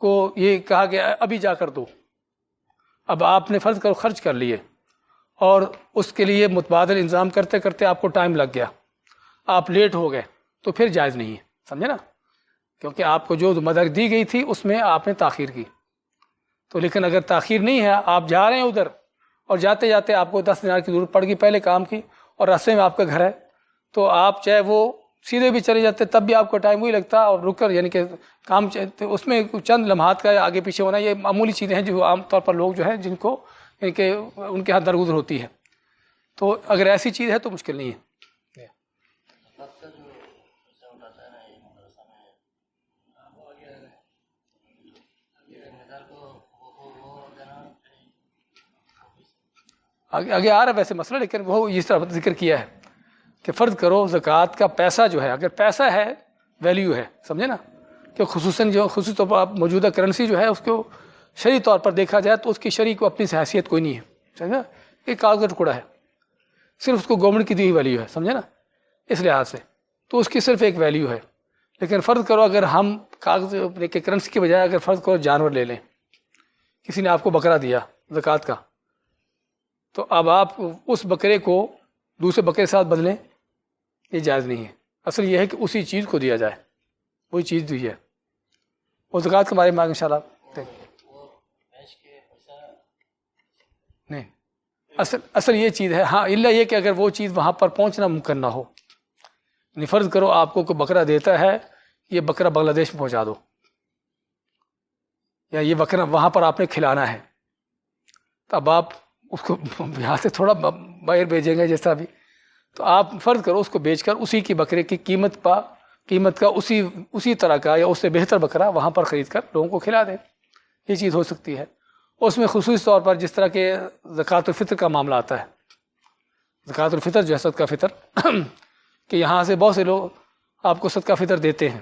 کو یہ کہا کہ ابھی جا کر دو، اب آپ نے فرض کرو خرچ کر لیے اور اس کے لیے متبادل انتظام کرتے کرتے آپ کو ٹائم لگ گیا، آپ لیٹ ہو گئے، تو پھر جائز نہیں ہے، سمجھے نا، کیونکہ آپ کو جو مدد دی گئی تھی اس میں آپ نے تاخیر کی۔ تو لیکن اگر تاخیر نہیں ہے، آپ جا رہے ہیں ادھر اور جاتے جاتے آپ کو 10 دینار کی ضرورت پڑ گئی پہلے کام کی، اور راستے میں آپ کا گھر ہے، تو آپ چاہے وہ سیدھے بھی چلے جاتے تب بھی آپ کا ٹائم وہی لگتا، اور رک کر یعنی کہ کام اس میں چند لمحات کا آگے پیچھے ہونا، یہ معمولی چیزیں ہیں جو عام طور پر لوگ جو ہیں جن کو یعنی کہ ان کے ہاتھ درگزر ہوتی ہے، تو اگر ایسی چیز ہے تو مشکل نہیں ہے۔ آگے آ رہا ہے ویسے مسئلہ، لیکن وہ اس طرح ذکر کیا ہے کہ فرض کرو زکوٰۃ کا پیسہ جو ہے، اگر پیسہ ہے ویلیو ہے، سمجھے نا، کہ خصوصاً خصوصی طور پر موجودہ کرنسی جو ہے اس کو شرعی طور پر دیکھا جائے تو اس کی شرعی کو اپنی حیثیت کوئی نہیں ہے، سمجھے، ایک کاغذ کا ٹکڑا ہے، صرف اس کو گورنمنٹ کی دی ہوئی ویلیو ہے، سمجھے نا، اس لحاظ سے تو اس کی صرف ایک ویلیو ہے۔ لیکن فرض کرو اگر ہم کاغذ کے کرنسی کے بجائے اگر فرض کرو جانور لے لیں، کسی نے آپ کو بکرا دیا زکوٰۃ کا، تو اب آپ اس بکرے کو دوسرے بکرے کے ساتھ بدلیں، یہ جائز نہیں ہے۔ اصل یہ ہے کہ اسی چیز کو دیا جائے، وہی چیز دی ہے۔ اور زکوٰۃ کے بارے میں ان شاء اللہ نہیں، اصل یہ چیز ہے، ہاں الا یہ کہ اگر وہ چیز وہاں پر پہنچنا ممکن نہ ہو، یعنی فرض کرو آپ کو کوئی بکرا دیتا ہے، یہ بکرا بنگلہ دیش میں پہنچا دو، یا یہ بکرا وہاں پر آپ نے کھلانا ہے، تو اب آپ اس کو یہاں سے تھوڑا باہر بھیجیں گے جیسا بھی، تو آپ فرض کرو اس کو بیچ کر اسی کی بکرے کی قیمت کا اسی طرح کا یا اس سے بہتر بکرا وہاں پر خرید کر لوگوں کو کھلا دیں، یہ چیز ہو سکتی ہے۔ اس میں خصوصی طور پر جس طرح کے زکوٰۃ الفطر کا معاملہ آتا ہے، زکوٰۃ الفطر جو ہے صدقہ فطر کہ یہاں سے بہت سے لوگ آپ کو صدقہ فطر دیتے ہیں،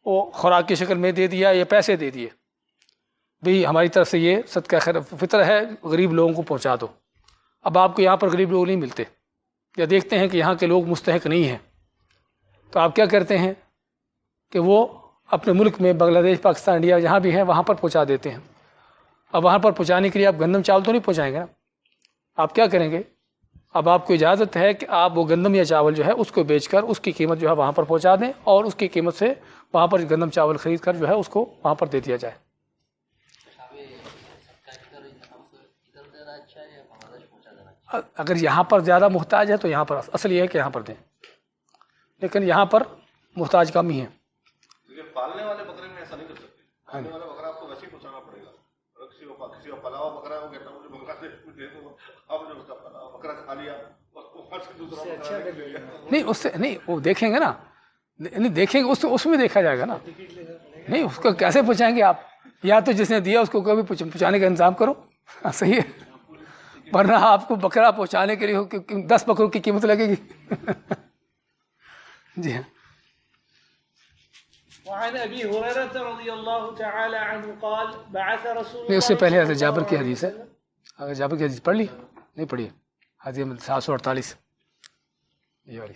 وہ خوراک کی شکل میں دے دیا یا پیسے دے دیے، بھئی ہماری طرف سے یہ صدقہ فطر ہے، غریب لوگوں کو پہنچا دو۔ اب آپ کو یہاں پر غریب لوگ نہیں ملتے، یا دیکھتے ہیں کہ یہاں کے لوگ مستحق نہیں ہیں، تو آپ کیا کرتے ہیں کہ وہ اپنے ملک میں بنگلہ دیش، پاکستان، انڈیا جہاں بھی ہیں وہاں پر پہنچا دیتے ہیں۔ اب وہاں پر پہنچانے کے لیے آپ گندم چاول تو نہیں پہنچائیں گے نا، آپ کیا کریں گے؟ اب آپ کو اجازت ہے کہ آپ وہ گندم یا چاول جو ہے اس کو بیچ کر اس کی قیمت جو ہے وہاں پر پہنچا دیں، اور اس کی قیمت سے وہاں پر گندم چاول خرید کر جو ہے اس کو وہاں پر دے دیا جائے۔ اگر یہاں پر زیادہ محتاج ہے تو یہاں پر اصل یہ ہے کہ یہاں پر دیں، لیکن یہاں پر محتاج کم ہی ہیں۔ پالنے والے بکرے میں ایسا نہیں کر سکتے، پالنے والا بکرا آپ کو ویسے ہی پہنچانا پڑے گا، اور کسی کا پلا ہوا بکرا ہے وہ کہتا ہے مجھے بکرا دے دو، اب جو اس کا پلا ہوا بکرا کھا لیا اس کو پھر سے دوسرا بکرا لے لیا، نہیں اس سے نہیں، وہ دیکھیں گے نا، نہیں دیکھیں گے اس میں دیکھا جائے گا نا، نہیں اس کو کیسے پہنچائیں گے آپ؟ یا تو جس نے دیا اس کو کبھی پہنچانے کا انتظام کرو، صحیح ہے، ورنہ آپ کو بکرا پہنچانے کے لیے 10 بکروں کی قیمت لگے گی۔ جی ہاں۔ وعن ابی ہریرہ رضی اللہ تعالی عنہ قال بعث رسول نہیں، اس سے پہلے حضرت جابر کی حدیث ہے، اگر جابر کی حدیث پڑھ لی؟ نہیں پڑھی، حدیث 748 یہ والی،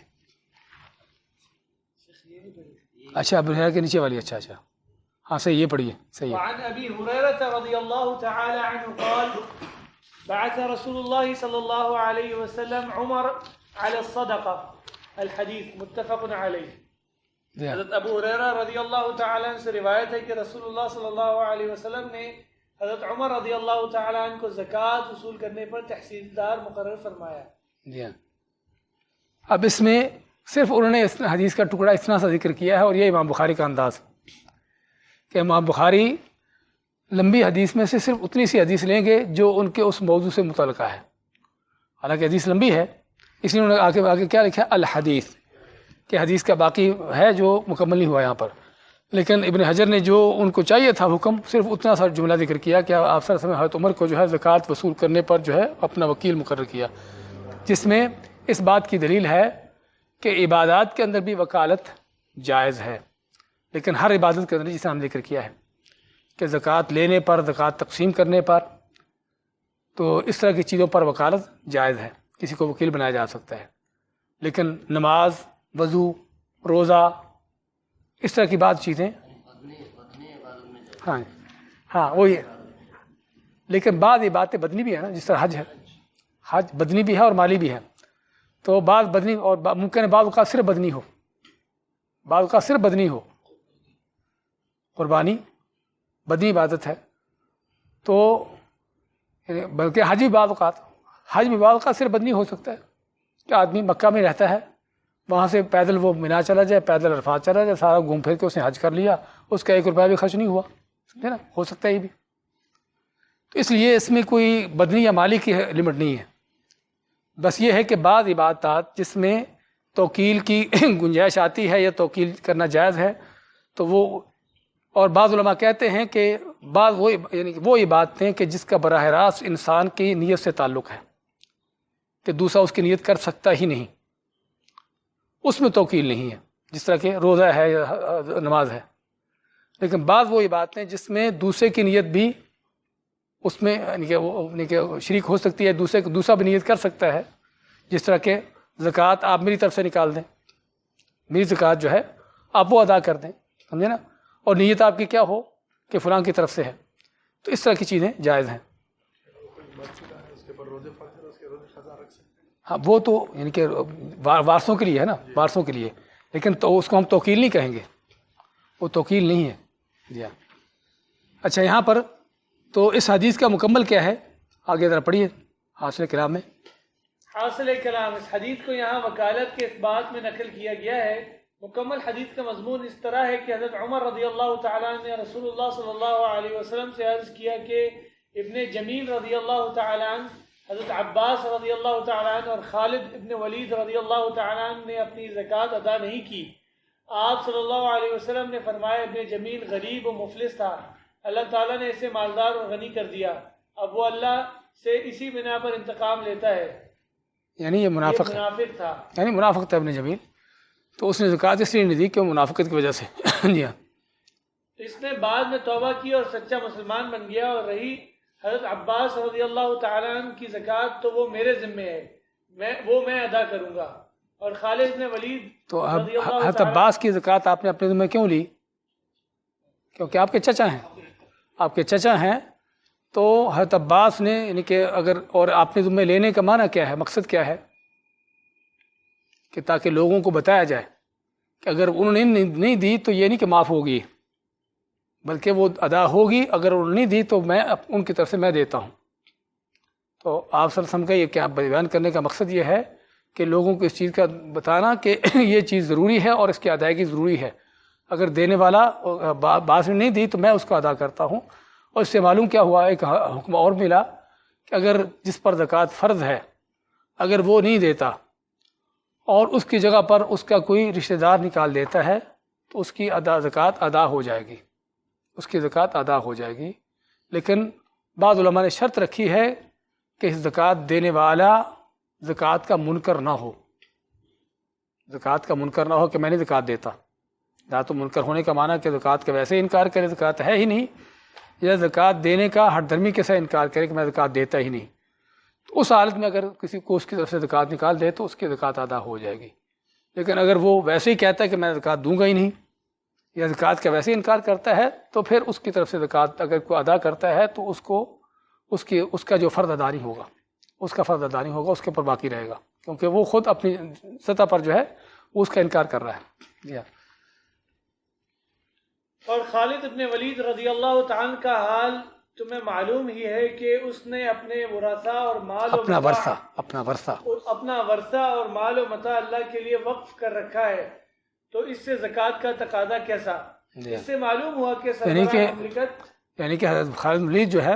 اچھا ابو ہریرہ کے نیچے والی، اچھا ہاں صحیح، یہ پڑھیے، صحیح ہے۔ وعن ابی ہریرہ رضی اللہ تعالی عنہ قال بعث رسول الله صلى الله عليه وسلم عمر على الصدقة الحديث متفق عليه. حضرت ابو ہریرہ رضی اللہ تعالیٰ عنہ سے روایت ہے کہ رسول اللہ صلی اللہ علیہ وسلم نے حضرت عمر رضی اللہ تعالیٰ عنہ کو زکوٰۃ وصول کرنے پر تحصیلدار مقرر فرمایا. جی ہاں. اب اس میں صرف انہوں نے اس حدیث کا ٹکڑا اتنا سا ذکر کیا ہے، اور یہ امام بخاری کا انداز کہ امام بخاری لمبی حدیث میں سے صرف اتنی سی حدیث لیں گے جو ان کے اس موضوع سے متعلقہ ہے. حالانکہ حدیث لمبی ہے، اس لیے انہوں نے آگے کیا لکھا ہے؟ الحدیث، کہ حدیث کا باقی ہے جو مکمل نہیں ہوا یہاں پر. لیکن ابن حجر نے جو ان کو چاہیے تھا حکم، صرف اتنا سا جملہ ذکر کیا کہ آپ صلی اللہ علیہ وسلم حضرت عمر کو جو ہے زکوٰۃ وصول کرنے پر جو ہے اپنا وکیل مقرر کیا، جس میں اس بات کی دلیل ہے کہ عبادات کے اندر بھی وکالت جائز ہے، لیکن ہر عبادت کے اندر جسے ہم ذکر کیا ہے کہ زکوٰۃ لینے پر، زکوٰۃ تقسیم کرنے پر، تو اس طرح کی چیزوں پر وکالت جائز ہے، کسی کو وکیل بنایا جا سکتا ہے. لیکن نماز، وضو، روزہ، اس طرح کی بعض چیزیں ہاں وہی ہے. لیکن بعض عبادتیں بدنی بھی ہیں نا، جس طرح حج ہے، حج بدنی بھی ہے اور مالی بھی ہے. تو بعض بدنی، اور ممکن ہے بعض اوقات صرف بدنی ہو، بعض اوقات صرف بدنی ہو. قربانی بدنی عبادت ہے، تو بلکہ حج بھی بعض اوقات صرف بدنی ہو سکتا ہے کہ آدمی مکہ میں رہتا ہے، وہاں سے پیدل وہ مینا چلا جائے، پیدل عرفات چلا جائے، سارا گھوم پھر کے اس نے حج کر لیا، اس کا 1 روپیہ بھی خرچ نہیں ہوا، سمجھے نا، ہو سکتا ہے یہ بھی. تو اس لیے اس میں کوئی بدنی یا مالی کی لمٹ نہیں ہے. بس یہ ہے کہ بعض عبادات جس میں توکیل کی گنجائش آتی ہے یا توکیل کرنا جائز ہے، تو وہ، اور بعض علماء کہتے ہیں کہ بعض وہ عبادتیں کہ جس کا براہ راست انسان کی نیت سے تعلق ہے کہ دوسرا اس کی نیت کر سکتا ہی نہیں، اس میں توکیل نہیں ہے، جس طرح کہ روزہ ہے یا نماز ہے. لیکن بعض وہ عبادتیں جس میں دوسرے کی نیت بھی اس میں شریک ہو سکتی ہے، دوسرا بھی نیت کر سکتا ہے. جس طرح کہ زکوٰۃ آپ میری طرف سے نکال دیں، میری زکوٰۃ جو ہے آپ وہ ادا کر دیں، سمجھے نا، اور نیت آپ کی کیا ہو کہ فلاں کی طرف سے ہے. تو اس طرح کی چیزیں جائز ہیں. ہاں وہ تو یعنی کہ وارثوں کے لیے ہے نا، وارثوں کے لیے، لیکن تو اس کو ہم توکیل نہیں کہیں گے، وہ توکیل نہیں ہے. جی ہاں. اچھا، یہاں پر تو اس حدیث کا مکمل کیا ہے؟ آگے ذرا پڑھیے حاصل کلام میں. حاصل کلام، اس حدیث کو یہاں وکالت کے اس بات میں نقل کیا گیا ہے. مکمل حدیث کا مضمون اس طرح ہے کہ حضرت عمر رضی اللہ تعالیٰ عنہ نے رسول اللہ صلی اللہ علیہ وسلم سے عرض کیا کہ ابن جمیل رضی اللہ تعالیٰ عنہ، حضرت عباس رضی اللہ تعالیٰ عنہ اور خالد ابن ولید رضی اللہ تعالیٰ عنہ نے اپنی زکوٰۃ ادا نہیں کی. آپ صلی اللہ علیہ وسلم نے فرمایا ابن جمیل غریب و مفلس تھا، اللہ تعالیٰ نے اسے مالدار اور غنی کر دیا، اب وہ اللہ سے اسی بنا پر انتقام لیتا ہے. یعنی یہ منافق تھا، یعنی منافق تھا ابن جمیل، تو اس نے زکوٰۃ اس لیے نہیں دی کہ وہ منافقت کی وجہ سے. جی ہاں. اس نے بعد میں توبہ کی اور سچا مسلمان بن گیا. اور رہی حضرت عباس رضی اللہ تعالیٰ عنہ کی زکوٰۃ تو وہ میرے ذمے ہے، میں ادا کروں گا. اور خالد نے ولید تو حضرت عباس کی زکوٰۃ آپ نے اپنے ذمے کیوں لی؟ کیونکہ آپ کے چچا ہیں، آپ کے چچا ہیں. تو حضرت عباس نے یعنی کہ اگر، اور آپ نے ذمے لینے کا معنی کیا ہے، مقصد کیا ہے؟ کہ تاکہ لوگوں کو بتایا جائے کہ اگر انہوں نے نہیں دی تو یہ نہیں کہ معاف ہوگی، بلکہ وہ ادا ہوگی. اگر انہوں نے نہیں دی تو میں ان کی طرف سے میں دیتا ہوں. تو آپ صلی اللہ علیہ وسلم کا یہ کیا بیان کرنے کا مقصد یہ ہے کہ لوگوں کو اس چیز کا بتانا کہ یہ چیز ضروری ہے اور اس کی ادائیگی ضروری ہے. اگر دینے والا بعض نے نہیں دی تو میں اس کو ادا کرتا ہوں. اور اس سے معلوم کیا ہوا، ایک حکم اور ملا کہ اگر جس پر زکوٰۃ فرض ہے اگر وہ نہیں دیتا اور اس کی جگہ پر اس کا کوئی رشتہ دار نکال دیتا ہے تو اس کی زکوٰۃ ادا ہو جائے گی، اس کی زکوٰۃ ادا ہو جائے گی. لیکن بعض علماء نے شرط رکھی ہے کہ زکوٰۃ دینے والا زکوٰۃ کا منکر نہ ہو، زکوٰۃ کا منکر نہ ہو کہ میں نہیں زکوٰۃ دیتا. یا تو منکر ہونے کا معنی کہ زکوٰۃ کا ویسے انکار کرے، زکوٰۃ ہے ہی نہیں، یا زکوٰۃ دینے کا ہر دھرمی کے ساتھ انکار کرے کہ میں زکوٰۃ دیتا ہی نہیں. تو اس حالت میں اگر کسی کو اس کی طرف سے زکوٰۃ نکال دے تو اس کی زکوٰۃ ادا ہو جائے گی. لیکن اگر وہ ویسے ہی کہتا ہے کہ میں زکوٰۃ دوں گا ہی نہیں، یا زکوٰۃ کا ویسے ہی انکار کرتا ہے، تو پھر اس کی طرف سے زکوٰۃ اگر کوئی ادا کرتا ہے تو اس کو اس کا جو فرد ادا نہیں ہوگا، اس کا فرد ادا نہیں ہوگا، اس کے اوپر باقی رہے گا، کیونکہ وہ خود اپنی سطح پر جو ہے اس کا انکار کر رہا ہے. جی. اور خالد ابن ولید رضی اللہ تعالیٰ کا حال تمہیں معلوم ہی ہے کہ اس نے اپنے ورثہ اور مال و اپنا ورثہ اور مال و متاع اللہ کے لیے وقف کر رکھا ہے، تو اس سے زکوٰۃ کا تقاضا کیسا؟ اس سے معلوم ہوا کہ سربراہ مملکت یعنی کہ حضرت خالد بن ولید جو ہے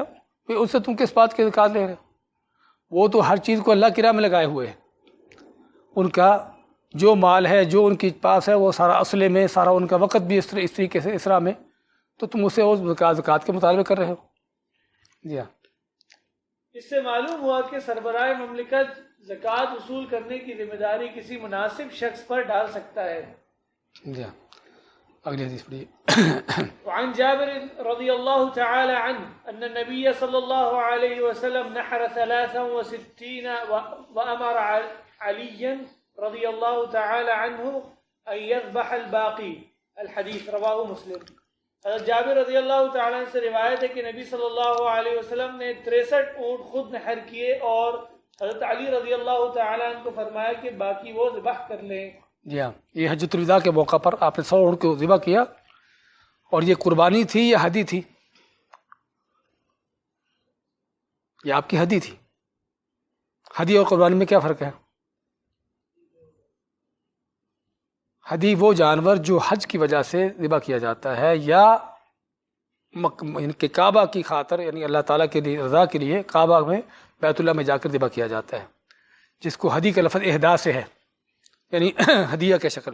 اس سے تم کس بات کی زکوٰۃ لے رہے ہو؟ وہ تو ہر چیز کو اللہ کی راہ میں لگائے ہوئے ہیں. ان کا جو مال ہے، جو ان کے پاس ہے، وہ سارا اصلے میں، سارا ان کا وقت بھی اس طریقے سے اسرا میں، تو تم اسے اس زکوٰۃ کے مطالبے کر رہے ہو. جی ہاں. اس سے معلوم ہوا کہ سربراہ مملکت زکوٰۃ وصول کرنے کی ذمہ داری کسی مناسب شخص پر ڈال سکتا ہے. جی ہاں. اگلی حدیث پڑھیے. وعن جابر رضی اللہ تعالی عنہ ان النبی صلی اللہ علیہ وسلم نحر 63 وامر علیا رضی اللہ تعالی عنہ ان يذبح الباقی. الحدیث رواہ مسلم. حضرت جابر رضی اللہ تعالیٰ عنہ سے روایت ہے کہ نبی صلی اللہ علیہ وسلم نے 63 اونٹ خود نحر کیے اور حضرت علی رضی اللہ تعالیٰ عنہ کو فرمایا کہ باقی وہ ذبح کر لیں. جی ہاں. یہ حجۃ الوداع کے موقع پر آپ نے 100 اونٹ کو ذبح کیا، اور یہ قربانی تھی یا ہدی تھی؟ یہ آپ کی ہدی تھی. ہدی اور قربانی میں کیا فرق ہے؟ ہدی وہ جانور جو حج کی وجہ سے ذبح کیا جاتا ہے، یا کہ کعبہ کی خاطر، یعنی اللہ تعالیٰ کے لیے رضا کے لیے کعبہ میں بیت اللہ میں جا کر ذبح کیا جاتا ہے، جس کو ہدی کا لفظ اہدا سے ہے، یعنی ہدیہ کے شکل،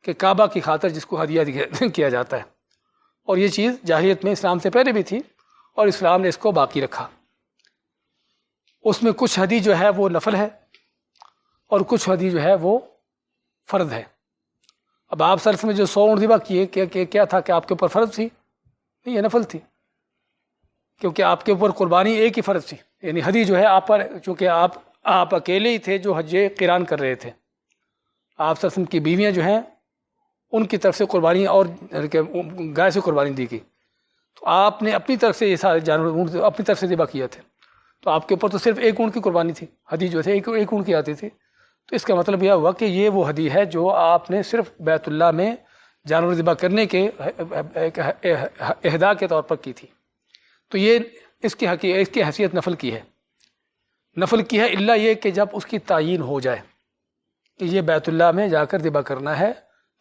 کہ کعبہ کی خاطر جس کو ہدیہ کیا جاتا ہے. اور یہ چیز جاہلیت میں اسلام سے پہلے بھی تھی، اور اسلام نے اس کو باقی رکھا. اس میں کچھ ہدی جو ہے وہ نفل ہے، اور کچھ ہدی جو ہے وہ فرض ہے. اب آپ سرس میں جو 100 اونٹ ذبح کیے، کیا تھا کہ آپ کے اوپر فرض تھی؟ نہیں، یہ نفل تھی، کیونکہ آپ کے اوپر قربانی ایک ہی فرض تھی. یعنی ہدی جو ہے آپ پر، چونکہ آپ اکیلے ہی تھے جو حج قران کر رہے تھے. آپ سرسم کی بیویاں جو ہیں ان کی طرف سے قربانی اور گائے سے قربانی دی گئی، تو آپ نے اپنی طرف سے یہ سارے جانور اپنی طرف سے ذبح کیے تھے، تو آپ کے اوپر تو صرف ایک اونٹ کی قربانی تھی. ہدی جو تھے ایک اونٹ کی آتی تھی. تو اس کا مطلب یہ ہوا کہ یہ وہ ہدی ہے جو آپ نے صرف بیت اللہ میں جانور ذبح کرنے کے اہدا کے طور پر کی تھی. تو یہ اس کی حیثیت نفل کی ہے، الا یہ کہ جب اس کی تعین ہو جائے کہ یہ بیت اللہ میں جا کر ذبح کرنا ہے،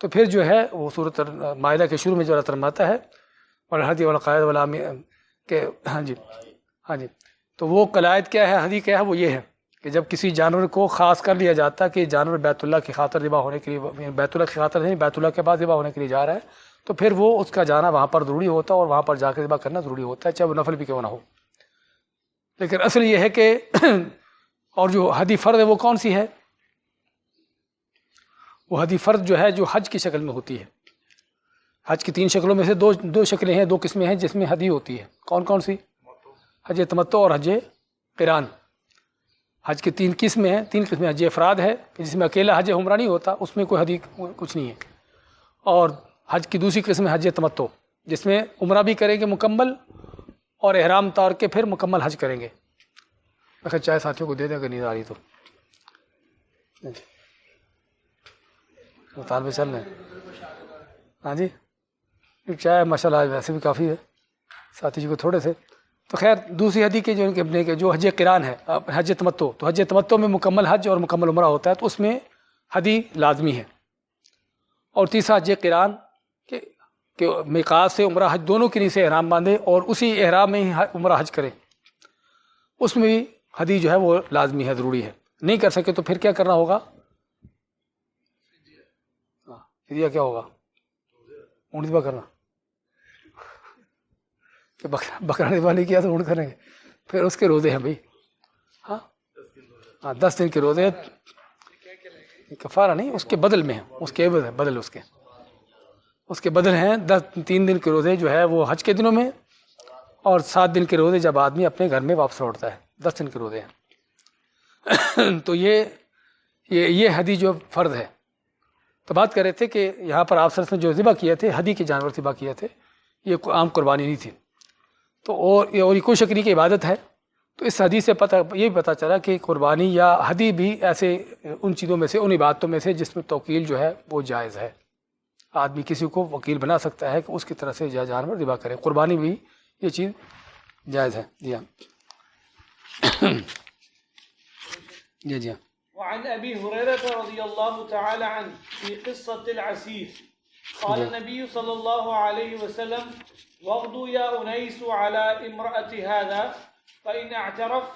تو پھر جو ہے وہ سورۃ مائدہ کے شروع میں جو اللہ فرماتا ہے والہدی والقلائد کہ ہاں جی، تو وہ قلائد کیا ہے، ہدی کیا ہے، وہ یہ ہے کہ جب کسی جانور کو خاص کر لیا جاتا کہ جانور بیت اللہ کی خاطر ذبح ہونے کے لیے، بیت اللہ کی خاطر نہیں، بیت اللہ کے بعد ذبح ہونے کے لیے جا رہا ہے، تو پھر وہ اس کا جانا وہاں پر ضروری ہوتا ہے، اور وہاں پر جا کے ذبح کرنا ضروری ہوتا ہے، چاہے وہ نفل بھی کیوں نہ ہو. لیکن اصل یہ ہے کہ اور جو ہدی فرض ہے وہ کون سی ہے؟ وہ ہدی فرض جو ہے جو حج کی شکل میں ہوتی ہے. حج کی 3 شکلوں میں سے دو شکلیں ہیں، 2 قسمیں ہیں جس میں ہدی ہوتی ہے. کون سی؟ حج تمتع اور حج قران. حج کی 3 قسمیں ہیں. 3 قسمیں. حج افراد ہے جس میں اکیلا حج عمرہ نہیں ہوتا، اس میں کوئی ہدی کچھ نہیں ہے. اور حج کی دوسری قسم ہے حج تمتع، جس میں عمرہ بھی کریں گے مکمل، اور احرام اتار کے پھر مکمل حج کریں گے. اگر چائے ساتھیوں کو دے دیں اگر نیند آ رہی تو. طالب چل رہے ہیں؟ ہاں جی، چائے ماشاء اللہ ویسے بھی کافی ہے، ساتھی جی کو تھوڑے سے. تو خیر دوسری حدیث کے جو حج قران ہے، حج تمتع، تو حج تمتع میں مکمل حج اور مکمل عمرہ ہوتا ہے، تو اس میں حدی لازمی ہے. اور تیسرا حج قران کہ میقات سے عمرہ حج دونوں کے لیے سے احرام باندھے اور اسی احرام میں ہی عمرہ حج کرے، اس میں بھی حدی جو ہے وہ لازمی ہے، ضروری ہے. نہیں کر سکے تو پھر کیا کرنا ہوگا؟ فدیہ کیا ہوگا؟ اونٹ ذبح کرنا. کہ بکرا ذبح نہیں کیا تو اونٹ کریں گے. پھر اس کے روزے ہیں بھائی، ہاں 10 دن کے روزے، کفارہ نہیں، اس کے بدل میں ہیں، اس کے عوض ہے، بدل اس کے بدل ہیں 3 دن کے روزے جو ہے وہ حج کے دنوں میں، اور 7 دن کے روزے جب آدمی اپنے گھر میں واپس لوٹتا ہے. 10 دن کے روزے ہیں. تو یہ حدی جو فرض ہے. تو بات کر رہے تھے کہ یہاں پر آپ نے جو ذبح کیے تھے، حدی کے جانور ذبح کیے تھے، یہ عام قربانی نہیں تھی. تو اور یہ کوئی شک نہیں کہ عبادت ہے، تو اس حدیث سے یہ پتہ چلا کہ قربانی یا ہدی بھی ایسے ان چیزوں میں سے، ان عبادتوں میں سے جس میں توکیل جو ہے وہ جائز ہے. آدمی کسی کو وکیل بنا سکتا ہے کہ اس کی طرح سے جانور ذبح کرے. قربانی بھی یہ چیز جائز ہے. جی ہاں جی ہاں. وعن أبي هريرة رضي الله تعالى عنه في قصة العسير قال النبي صلى الله عليه وسلم واغدوا يا أنيس على امرأة هذا فإن اعترفت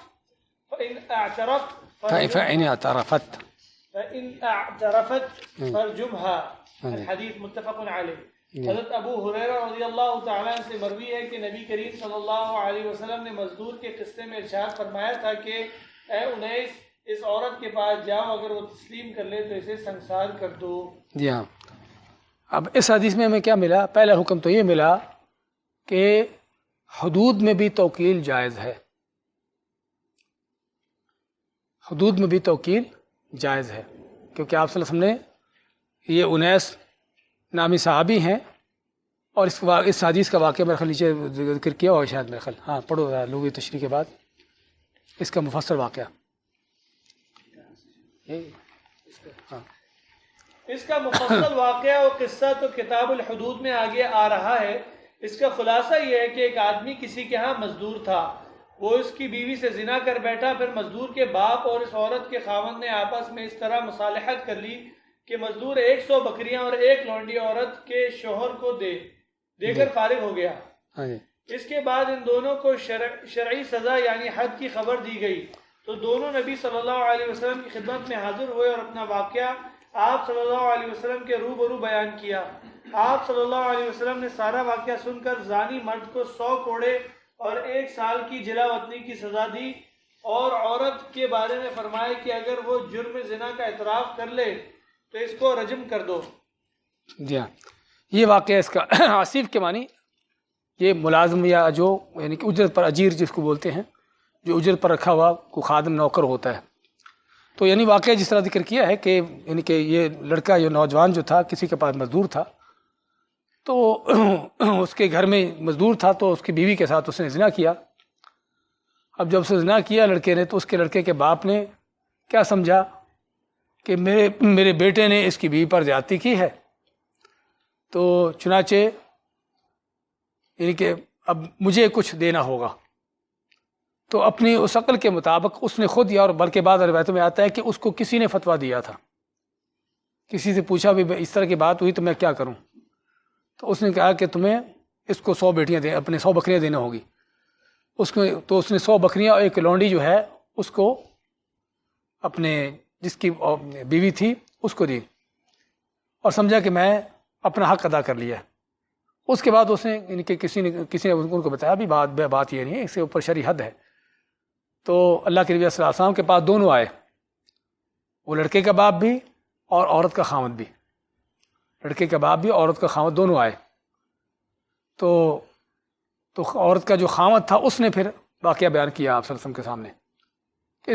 فرجمها. الحدیث متفق علیہ. حضرت ابو ہریرہ رضی اللہ تعالیٰ عنہ سے مروی ہے کہ نبی کریم صلی اللہ علیہ وسلم نے مزدور کے قصے میں ارشاد فرمایا تھا کہ اے انیس اس عورت کے پاس جاؤ، اگر وہ تسلیم کر لے تو اسے سنسار کر دو. جی ہاں. اب اس حدیث میں ہمیں کیا ملا؟ پہلا حکم تو یہ ملا کہ حدود میں بھی توکیل جائز ہے. حدود میں بھی توکیل جائز ہے کیونکہ آپ صلی اللہ علیہ وسلم نے یہ انیس نامی صحابی ہیں اور اس حدیث کا واقعہ میرے خیال نیچے ذکر کیا ہوا شاید میرے خیال. ہاں پڑھو لغوی تشریح کے بعد اس کا مفصل واقعہ. ہاں اس کا مفصل واقعہ اور قصہ تو کتاب الحدود میں آگے آ رہا ہے. اس کا خلاصہ یہ ہے کہ ایک آدمی کسی کے ہاں مزدور تھا، وہ اس کی بیوی سے زنا کر بیٹھا. پھر مزدور کے باپ اور اس عورت کے خاوند نے آپس میں اس طرح مصالحت کر لی کہ مزدور 100 بکریاں اور ایک لونڈی عورت کے شوہر کو دے کر فارغ ہو گیا. اس کے بعد ان دونوں کو شرعی سزا یعنی حد کی خبر دی گئی تو دونوں نبی صلی اللہ علیہ وسلم کی خدمت میں حاضر ہوئے اور اپنا واقعہ آپ صلی اللہ علیہ وسلم کے روبرو بیان کیا. آپ صلی اللہ علیہ وسلم نے سارا واقعہ سن کر زانی مرد کو 100 کوڑے اور 1 سال کی جلا وطنی کی سزا دی اور عورت کے بارے میں فرمایا کہ اگر وہ جرم زنا کا اعتراف کر لے تو اس کو رجم کر دو. جی ہاں. یہ واقعہ اس کا آصف کے معنی یہ ملازم یا جو یعنی کہ اجرت پر اجیر جس کو بولتے ہیں، جو اجرت پر رکھا ہوا کو خادم نوکر ہوتا ہے. تو یعنی واقعہ جس طرح ذکر کیا ہے کہ یعنی کہ یہ لڑکا یہ نوجوان جو تھا کسی کے پاس مزدور تھا تو اس کے گھر میں مزدور تھا تو اس کی بیوی کے ساتھ اس نے زنا کیا. اب جب اسے زنا کیا لڑکے نے تو اس کے لڑکے کے باپ نے کیا سمجھا کہ میرے بیٹے نے اس کی بیوی پر زیادتی کی ہے. تو چنانچہ یعنی کہ اب مجھے کچھ دینا ہوگا. تو اپنی اس عقل کے مطابق اس نے خود یا اور بلکہ بعض روایتوں میں آتا ہے کہ اس کو کسی نے فتویٰ دیا تھا. کسی سے پوچھا بھی اس طرح کی بات ہوئی تو میں کیا کروں؟ تو اس نے کہا کہ تمہیں اس کو 100 بیٹیاں اپنے 100 بکریاں دینا ہوگی. تو اس نے 100 بکریاں اور ایک لونڈی جو ہے اس کو اپنے جس کی بیوی تھی اس کو دی اور سمجھا کہ میں اپنا حق ادا کر لیا. اس کے بعد اس نے یعنی کہ کسی نے ان کو بتایا بھی بات یہ نہیں ہے، اس سے اوپر شرعی حد ہے. تو اللہ کے نبی صلی اللہ علیہ وسلم کے پاس دونوں آئے، وہ لڑکے کا باپ بھی اور عورت کا خاوند بھی. لڑکے کا باپ بھی عورت کا خاوند دونوں آئے. تو عورت کا جو خاوند تھا اس نے پھر واقعہ بیان کیا آپ صلی اللہ علیہ وسلم کے سامنے.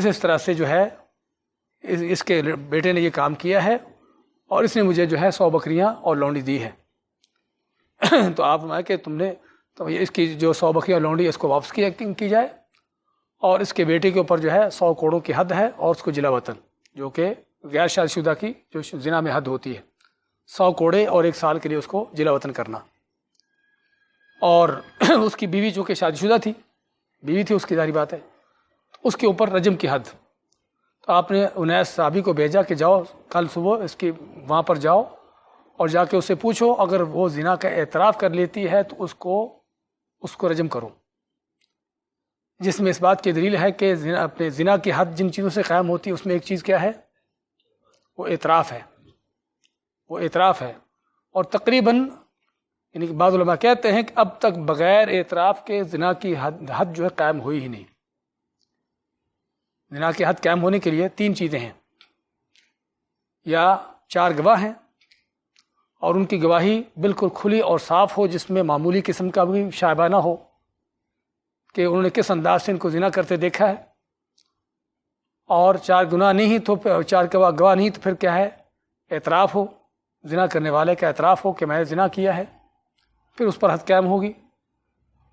اس طرح سے جو ہے اس کے بیٹے نے یہ کام کیا ہے اور اس نے مجھے جو ہے 100 بکریاں اور لونڈی دی ہے. تو آپ فرمایا کہ تم نے تو اس کی جو 100 بکریاں لونڈی اس کو واپس کی جائے اور اس کے بیٹے کے اوپر جو ہے 100 کوڑوں کی حد ہے اور اس کو جلا وطن جو کہ غیر شادی شدہ کی جو زنا میں حد ہوتی ہے 100 کوڑے اور 1 سال کے لیے اس کو جلا وطن کرنا. اور اس کی بیوی جو کہ شادی شدہ تھی، بیوی تھی اس کی ظاہری بات ہے، اس کے اوپر رجم کی حد. تو آپ نے انیس صحابی کو بھیجا کہ جاؤ کل صبح اس کی وہاں پر جاؤ اور جا کے اس سے پوچھو اگر وہ زنا کا اعتراف کر لیتی ہے تو اس کو رجم کرو. جس میں اس بات کی دلیل ہے کہ اپنے زنا کی حد جن چیزوں سے قائم ہوتی ہے اس میں ایک چیز کیا ہے؟ وہ اعتراف ہے. وہ اعتراف ہے. اور تقریباً یعنی کہ بعض علماء کہتے ہیں کہ اب تک بغیر اعتراف کے زنا کی حد جو ہے قائم ہوئی ہی نہیں. زنا کی حد قائم ہونے کے لیے 3 چیزیں ہیں، یا 4 گواہ ہیں اور ان کی گواہی بالکل کھلی اور صاف ہو جس میں معمولی قسم کا بھی شائبہ نہ ہو کہ انہوں نے کس انداز سے ان کو زنا کرتے دیکھا ہے. اور 4 گناہ نہیں تو 4 گواہ نہیں تو پھر کیا ہے؟ اعتراف ہو، زنا کرنے والے کا اعتراف ہو کہ میں نے زنا کیا ہے، پھر اس پر حد قائم ہوگی.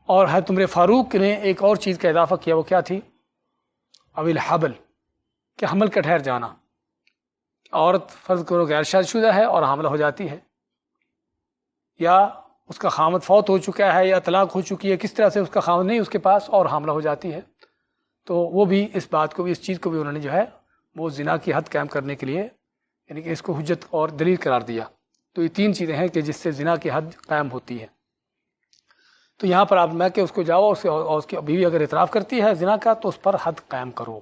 اور حضرت عمر فاروق نے ایک اور چیز کا اضافہ کیا، وہ کیا تھی؟ او الحبل کہ حمل کا ٹھہر جانا، عورت فرض کرو غیر شادی شدہ ہے اور حاملہ ہو جاتی ہے، یا اس کا خامد فوت ہو چکا ہے یا طلاق ہو چکی ہے، کس طرح سے اس کا خامد نہیں اس کے پاس اور حاملہ ہو جاتی ہے، تو وہ بھی اس بات کو بھی، اس چیز کو بھی انہوں نے جو ہے وہ زنا کی حد قائم کرنے کے لیے یعنی کہ اس کو حجت اور دلیل قرار دیا۔ تو یہ تین چیزیں ہیں کہ جس سے زنا کی حد قائم ہوتی ہے۔ تو یہاں پر آپ میں کہ اس کو جاؤ اور اس کی بیوی اگر اعتراف کرتی ہے زنا کا تو اس پر حد قائم کرو۔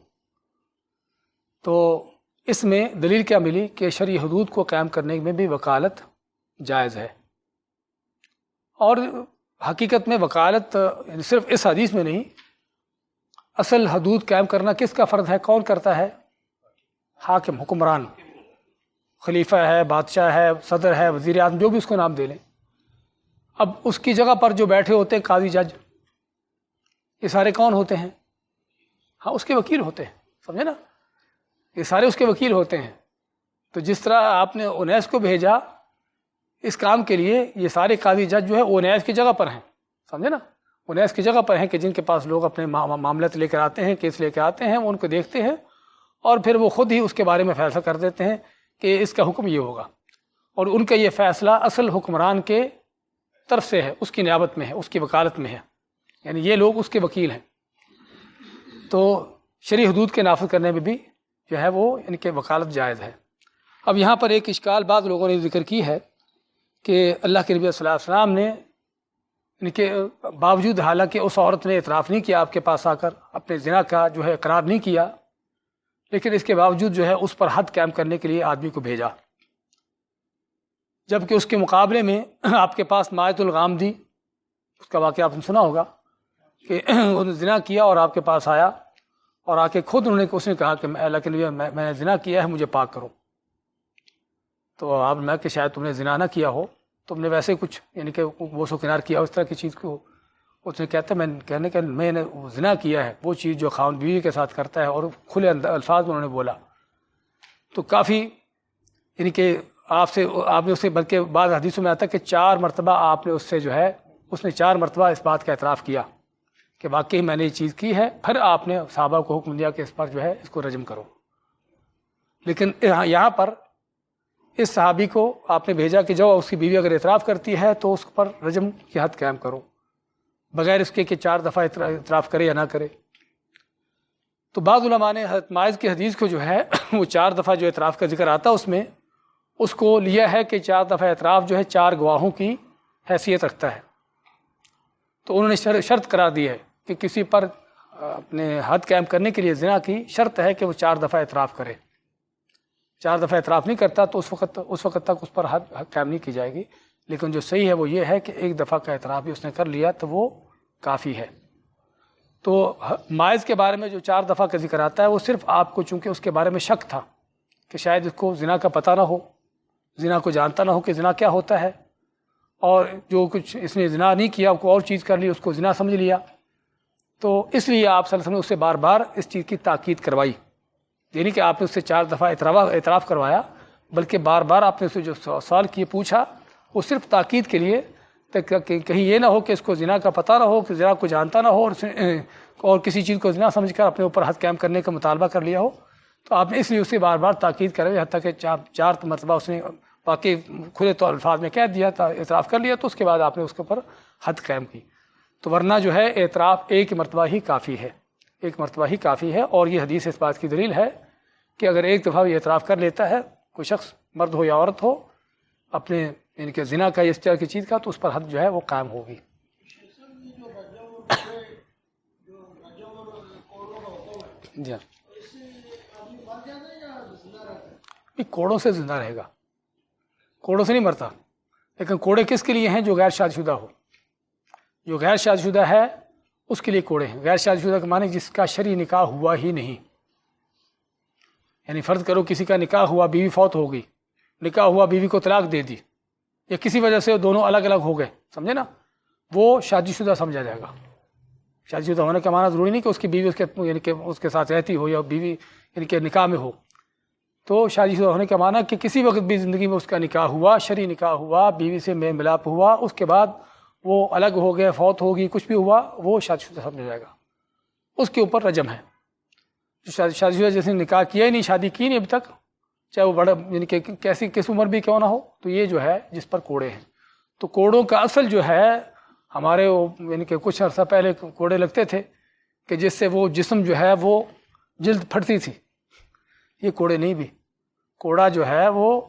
تو اس میں دلیل کیا ملی کہ شرعی حدود کو قائم کرنے میں بھی وکالت جائز ہے، اور حقیقت میں وکالت صرف اس حدیث میں نہیں، اصل حدود قائم کرنا کس کا فرض ہے، کون کرتا ہے؟ حاکم، حکمران، خلیفہ ہے، بادشاہ ہے، صدر ہے، وزیر اعظم، جو بھی اس کو نام دے لیں۔ اب اس کی جگہ پر جو بیٹھے ہوتے ہیں قاضی، جج، یہ سارے کون ہوتے ہیں؟ ہاں، اس کے وکیل ہوتے ہیں، سمجھے نا، یہ سارے اس کے وکیل ہوتے ہیں۔ تو جس طرح آپ نے انیس کو بھیجا اس کام کے لیے، یہ سارے قاضی جج جو ہے وہ انیس کی جگہ پر ہیں، سمجھے نا، انیس کی جگہ پر ہیں کہ جن کے پاس لوگ اپنے معاملات لے کر آتے ہیں، کیس لے کر آتے ہیں، وہ ان کو دیکھتے ہیں اور پھر وہ خود ہی اس کے بارے میں فیصلہ کر دیتے ہیں کہ اس کا حکم یہ ہوگا، اور ان کا یہ فیصلہ اصل حکمران کے طرف سے ہے، اس کی نیابت میں ہے، اس کی وکالت میں ہے، یعنی یہ لوگ اس کے وکیل ہیں۔ تو شرعی حدود کے نافذ کرنے میں بھی جو ہے وہ ان کے وکالت جائز ہے۔ اب یہاں پر ایک اشکال بعض لوگوں نے ذکر کی ہے کہ اللہ کے نبی صلی اللہ علیہ وسلم نے ان کے باوجود، حالانکہ اس عورت نے اعتراف نہیں کیا آپ کے پاس آ کر، اپنے زنا کا جو ہے اقرار نہیں کیا، لیکن اس کے باوجود جو ہے اس پر حد قائم کرنے کے لیے آدمی کو بھیجا، جبکہ اس کے مقابلے میں آپ کے پاس مائت الغامدی، اس کا واقعہ آپ نے سنا ہوگا کہ انہوں نے زنا کیا اور آپ کے پاس آیا اور آ کے خود اس نے کہا کہ اللہ کے لیے میں نے زنا کیا ہے، مجھے پاک کرو۔ تو آپ میں کہ شاید تم نے زنا نہ کیا ہو، تم نے ویسے کچھ یعنی کہ بوس و کنار کیا اس طرح کی چیز کو، اس نے کہتا ہے میں نے زنا کیا ہے، وہ چیز جو خاوند بیوی کے ساتھ کرتا ہے، اور کھلے الفاظ میں انہوں نے بولا۔ تو کافی یعنی کہ آپ نے اسے، بلکہ بعض حدیثوں میں آتا ہے کہ 4 مرتبہ آپ نے اس سے جو ہے، اس نے 4 مرتبہ اس بات کا اعتراف کیا کہ واقعی میں نے یہ چیز کی ہے، پھر آپ نے صحابہ کو حکم دیا کہ اس پر جو ہے اس کو رجم کرو۔ لیکن یہاں پر اس صحابی کو آپ نے بھیجا کہ جو اس کی بیوی اگر اعتراف کرتی ہے تو اس پر رجم کی حد قائم کرو، بغیر اس کے کہ 4 دفعہ اعتراف کرے یا نہ کرے۔ تو بعض علماء نے حضرت ماعز کی حدیث کو جو ہے وہ 4 دفعہ جو اعتراف کا ذکر آتا اس میں، اس کو لیا ہے کہ 4 دفعہ اعتراف جو ہے 4 گواہوں کی حیثیت رکھتا ہے۔ تو انہوں نے شرط قرار دی ہے کہ کسی پر اپنے حد قائم کرنے کے لیے زنا کی شرط ہے کہ وہ 4 دفعہ اعتراف کرے۔ 4 دفعہ اعتراف نہیں کرتا تو اس وقت تک اس پر حد قائم نہیں کی جائے گی، لیکن جو صحیح ہے وہ یہ ہے کہ 1 دفعہ کا اعتراف بھی اس نے کر لیا تو وہ کافی ہے۔ تو ماعز کے بارے میں جو 4 دفعہ کا ذکر آتا ہے وہ صرف آپ کو، چونکہ اس کے بارے میں شک تھا کہ شاید اس کو زنا کا پتہ نہ ہو، زنا کو جانتا نہ ہو کہ زنا کیا ہوتا ہے، اور جو کچھ اس نے زنا نہیں کیا، کوئی اور چیز کر لی، اس کو زنا سمجھ لیا، تو اس لیے آپ صلی اللہ علیہ وسلم نے اس سے بار بار اس چیز کی تاکید کروائی، یعنی کہ آپ نے اس سے 4 دفعہ اعتراف کروایا، بلکہ بار بار آپ نے اس سے جو سوال کیے پوچھا وہ صرف تاکید کے لیے، کہیں یہ نہ ہو کہ اس کو زنا کا پتہ نہ ہو، کہ زنا کو جانتا نہ ہو اور کسی چیز کو زنا سمجھ کر اپنے اوپر حد قائم کرنے کا مطالبہ کر لیا ہو۔ تو آپ نے اس لیے اسے بار بار تاکید کرائی، حتیٰ کہ 4 مرتبہ اس نے واقعی کھلے طور الفاظ میں کہہ دیا تھا، اعتراف کر لیا، تو اس کے بعد آپ نے اس کے اوپر حد قائم کی۔ تو ورنہ جو ہے اعتراف 1 مرتبہ ہی کافی ہے، 1 مرتبہ ہی کافی ہے، اور یہ حدیث اس بات کی دلیل ہے کہ اگر 1 دفعہ بھی اعتراف کر لیتا ہے کوئی شخص، مرد ہو یا عورت ہو، اپنے یعنی کہ زنا کا اس طرح کی چیز کا، تو اس پر حد جو ہے وہ قائم ہوگی۔ جی ہاں، کوڑوں سے زندہ رہے گا، کوڑوں سے نہیں مرتا، لیکن کوڑے کس کے لیے ہیں؟ جو غیر شادی شدہ ہو، جو غیر شادی شدہ ہے اس کے لیے کوڑے ہیں۔ غیر شادی شدہ کا معنی جس کا شرعی نکاح ہوا ہی نہیں، یعنی فرض کرو کسی کا نکاح ہوا، بیوی فوت ہو گئی، نکاح ہوا، بیوی کو طلاق دے دی، یا کسی وجہ سے دونوں الگ الگ ہو گئے، سمجھے نا، وہ شادی شدہ سمجھا جائے گا۔ شادی شدہ ہونے کا معنی ضروری نہیں کہ اس کی بیوی یعنی کہ اس کے ساتھ رہتی ہو یا بیوی یعنی کہ نکاح میں ہو، تو شادی شدہ ہونے کا معنی کہ کسی وقت بھی زندگی میں اس کا نکاح ہوا، شرعی نکاح ہوا، بیوی سے میل ملاپ ہوا، اس کے بعد وہ الگ ہو گئے، فوت ہوگی، کچھ بھی ہوا، وہ شادی شدہ سمجھا جائے گا، اس کے اوپر رجم ہے۔ جو شادی شدہ جس نے نکاح کیا ہی نہیں، شادی کی نہیں اب تک، چاہے وہ بڑا یعنی کہ کیسی کس عمر بھی کیوں نہ ہو، تو یہ جو ہے جس پر کوڑے ہیں. تو کوڑوں کا اصل جو ہے ہمارے یعنی کہ کچھ عرصہ پہلے کوڑے لگتے تھے کہ جس سے وہ جسم جو ہے وہ جلد پھٹتی تھی. یہ کوڑے نہیں بھی، کوڑا جو ہے وہ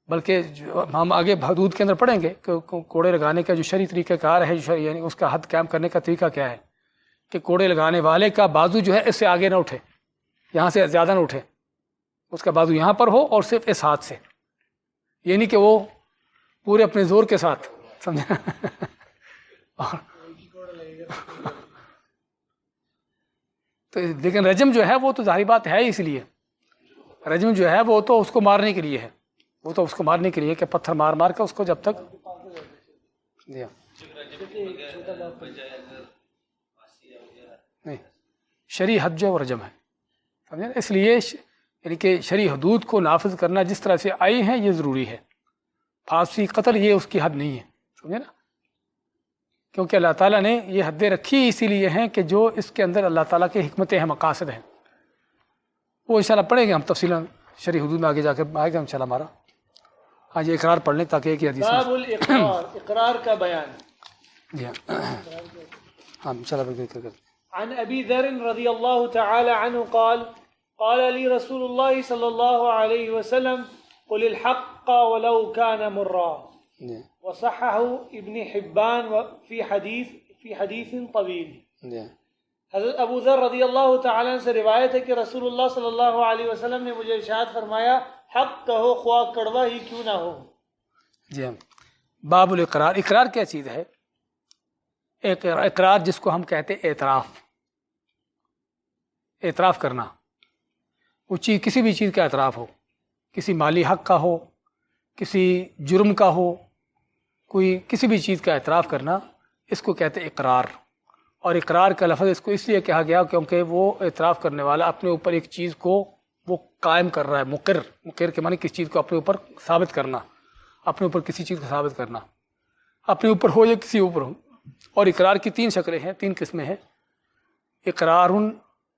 بلکہ ہم آگے حدود کے اندر پڑھیں گے کہ کوڑے لگانے کا جو شرعی طریقہ کار ہے، یعنی اس کا حد قائم کرنے کا طریقہ کیا ہے کہ کوڑے لگانے والے کا بازو جو ہے اس سے آگے نہ اٹھے، یہاں سے زیادہ نہ اٹھے، اس کا بازو یہاں پر ہو اور صرف اس ہاتھ سے، یعنی کہ وہ پورے اپنے زور کے ساتھ، سمجھا. تو لیکن رجم جو ہے وہ تو ظاہری بات ہے، اس لیے رجم جو ہے وہ تو اس کو مارنے کے لیے ہے، وہ تو اس کو مارنے کے لیے کہ پتھر مار مار کر اس کو جب تک نہیں شرعی حد جو رجم ہے، سمجھے نا. اس لیے یعنی کہ شرعی حدود کو نافذ کرنا جس طرح سے آئی ہیں یہ ضروری ہے. پھانسی قتل یہ اس کی حد نہیں ہے، سمجھے نا، کیونکہ اللہ تعالیٰ نے یہ حدیں رکھی اسی لیے ہیں کہ جو اس کے اندر اللہ تعالیٰ کے حکمتیں ہیں، مقاصد ہیں، وہ انشاءاللہ پڑھیں گے ہم تفصیلاً شرعی حدود میں آگے جا کے آئے گا انشاءاللہ ہمارا. آج یہ اقرار پڑھ لیں تاکہ ایک ہی حدیث باب الاقرار، اقرار کا بیان. جی ہاں انشاءاللہ کرتے. عن ابي ذر رضي الله تعالى عنه قال قال لي رسول الله صلى الله عليه وسلم قل الحق ولو كان مرا. وصححه ابن حبان في حديث طويل. حضرت ابو ذر رضی اللہ تعالیٰ عنہ سے روایت ہے کہ رسول اللہ صلی اللہ علیہ وسلم نے مجھے ارشاد فرمایا حق کہو خواہ کڑوا ہی کیوں نہ ہو. جی باب الاقرار. اقرار کیا چیز ہے؟ اقرار جس کو ہم کہتے اعتراف، اعتراف کرنا، وہ چیز کسی بھی چیز کا اعتراف ہو، کسی مالی حق کا ہو، کسی جرم کا ہو، کوئی کسی بھی چیز کا اعتراف کرنا، اس کو کہتے اقرار. اور اقرار کا لفظ اس کو اس لیے کہا گیا کیونکہ وہ اعتراف کرنے والا اپنے اوپر ایک چیز کو وہ قائم کر رہا ہے. مقر کے معنی کسی چیز کو اپنے اوپر ثابت کرنا، اپنے اوپر کسی چیز کو ثابت کرنا، اپنے اوپر ہو یا کسی اوپر ہو. اور اقرار کی 3 شکلیں ہیں، 3 قسمیں ہیں. اقرار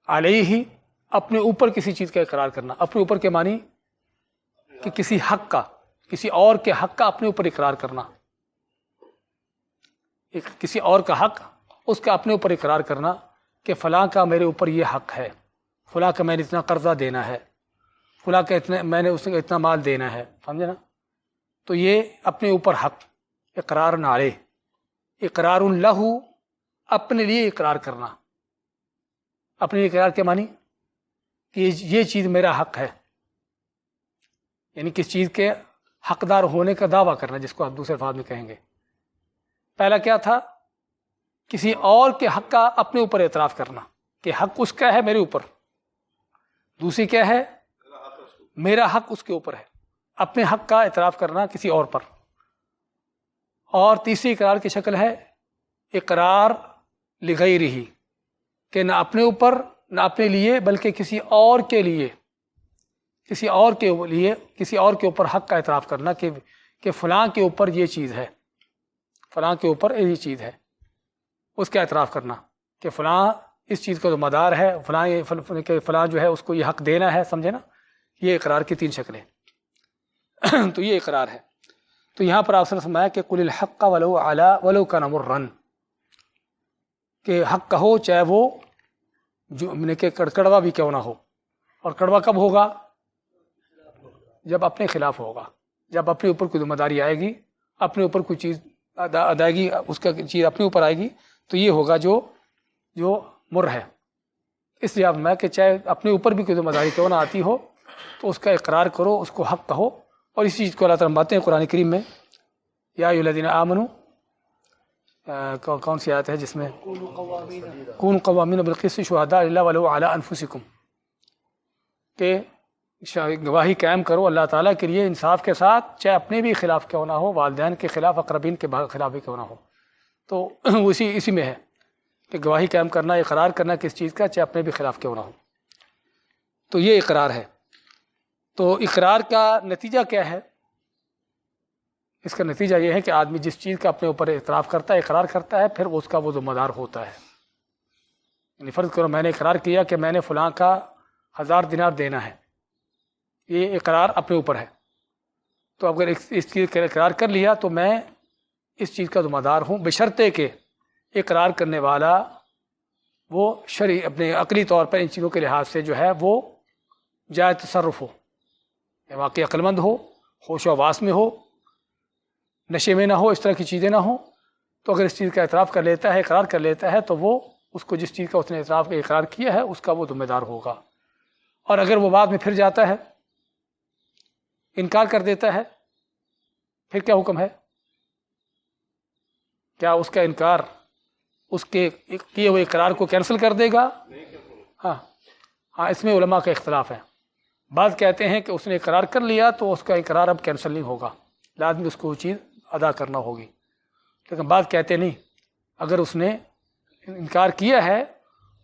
علیہ، اپنے اوپر کسی چیز کا اقرار کرنا. اپنے اوپر کے معنی کہ کسی حق کا، کسی اور کے حق کا اپنے اوپر اقرار کرنا. کسی اور کا حق، اس کا اپنے اوپر اقرار کرنا کہ فلاں کا میرے اوپر یہ حق ہے، فلاں کا میں نے اتنا قرضہ دینا ہے، فلاں کا اتنا میں نے اس کو اتنا مال دینا ہے، سمجھے نا. تو یہ اپنے اوپر حق اقرار علیہ. اقرار لہ، اپنے لیے اقرار کرنا. اپنے لیے اقرار کے معنی کہ یہ چیز میرا حق ہے، یعنی کس چیز کے حقدار ہونے کا دعویٰ کرنا، جس کو آپ دوسرے الفاظ میں کہیں گے. پہلا کیا تھا؟ کسی اور کے حق کا اپنے اوپر اعتراف کرنا کہ حق اس کا ہے میرے اوپر. دوسری کیا ہے؟ میرا حق اس کے اوپر ہے، اپنے حق کا اعتراف کرنا کسی اور پر. اور تیسری اقرار کی شکل ہے اقرار لغیرہ، کہ نہ اپنے اوپر نہ اپنے لیے بلکہ کسی اور کے لیے، کسی اور کے اوپر حق کا اعتراف کرنا کہ فلاں کے اوپر یہ چیز ہے، فلاں کے اوپر یہ چیز ہے، اس کا اعتراف کرنا کہ فلاں اس چیز کا ذمہ دار ہے، فلاں جو ہے اس کو یہ حق دینا ہے، سمجھے نا. یہ اقرار کی 3 شکلیں. تو یہ اقرار ہے. تو یہاں پر آپ نے فرمایا کہ قل الحق ولو کان مرا، کہ حق کہو چاہے وہ جو کہ کڑوا بھی کیوں نہ ہو. اور کڑوا کب ہوگا؟ جب اپنے خلاف ہوگا، جب اپنے اوپر کوئی ذمہ داری آئے گی، اپنے اوپر کوئی چیز ادائیگی، اس کا چیز اپنے اوپر آئے گی، تو یہ ہوگا جو مر ہے. اس لیے میں کہ چاہے اپنے اوپر بھی کوئی ذمہ داری کیوں نہ آتی ہو تو اس کا اقرار کرو، اس کو حق کہو. اور اسی چیز کو اللہ تعالیٰ باتیں ہیں قرآن کریم میں، یا ایھا الذین آمنوا، کون سی آیت ہے جس میں کونوا قوامین بالقسط شہداء للہ ولو علی انفسکم، کہ گواہی قائم کرو اللہ تعالیٰ کے لیے انصاف کے ساتھ، چاہے اپنے بھی خلاف کیوں نہ ہو، والدین کے خلاف، اقربین کے خلاف بھی کیوں نہ ہو. تو اسی میں ہے کہ گواہی قائم کرنا، اقرار کرنا کس چیز کا، چاہے اپنے بھی خلاف کیوں نہ ہو. تو یہ اقرار ہے. تو اقرار کا نتیجہ کیا ہے؟ اس کا نتیجہ یہ ہے کہ آدمی جس چیز کا اپنے اوپر اعتراف کرتا ہے، اقرار کرتا ہے، پھر اس کا وہ ذمہ دار ہوتا ہے. یعنی فرض کرو میں نے اقرار کیا کہ میں نے فلاں کا 1000 دینار دینا ہے، یہ اقرار اپنے اوپر ہے. تو اگر اس چیز کا اقرار کر لیا تو میں اس چیز کا ذمہ دار ہوں، بشرطے کہ اقرار کرنے والا وہ شرعی اپنے عقلی طور پر ان چیزوں کے لحاظ سے جو ہے وہ جائز تصرف ہو، واقعی عقل مند ہو، ہوش و حواس میں ہو، نشے میں نہ ہو، اس طرح کی چیزیں نہ ہوں. تو اگر اس چیز کا اعتراف کر لیتا ہے، اقرار کر لیتا ہے، تو وہ اس کو جس چیز کا اس نے اقرار کیا ہے اس کا وہ ذمہ دار ہوگا. اور اگر وہ بعد میں پھر جاتا ہے، انکار کر دیتا ہے، پھر کیا حکم ہے؟ کیا اس کا انکار اس کے کیے ہوئے اقرار کو کینسل کر دے گا؟ ہاں اس میں علماء کا اختلاف ہے. بعض کہتے ہیں کہ اس نے اقرار کر لیا تو اس کا اقرار اب کینسل نہیں ہوگا، لازمی اس کو وہ چیز ادا کرنا ہوگی. لیکن بعض کہتے نہیں، اگر اس نے انکار کیا ہے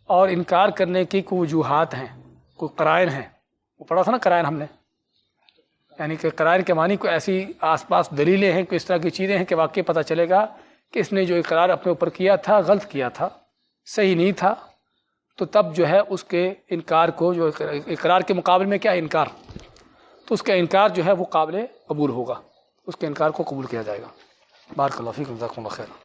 اور انکار کرنے کی کوئی وجوہات ہیں، کوئی قرائن ہیں، وہ پڑھا تھا نا قرائن ہم نے، یعنی کہ قرائن کے معنی کوئی ایسی آس پاس دلیلیں ہیں، کوئی اس طرح کی چیزیں ہیں کہ واقعی پتہ چلے گا کہ اس نے جو اقرار اپنے اوپر کیا تھا غلط کیا تھا، صحیح نہیں تھا. تو تب جو ہے اس کے انکار کو، جو اقرار کے مقابلے میں کیا انکار، تو اس کا انکار جو ہے وہ قابل قبول ہوگا، اس کے انکار کو قبول کیا جائے گا. بارک اللہ فیکم، جزاکم اللہ خیر.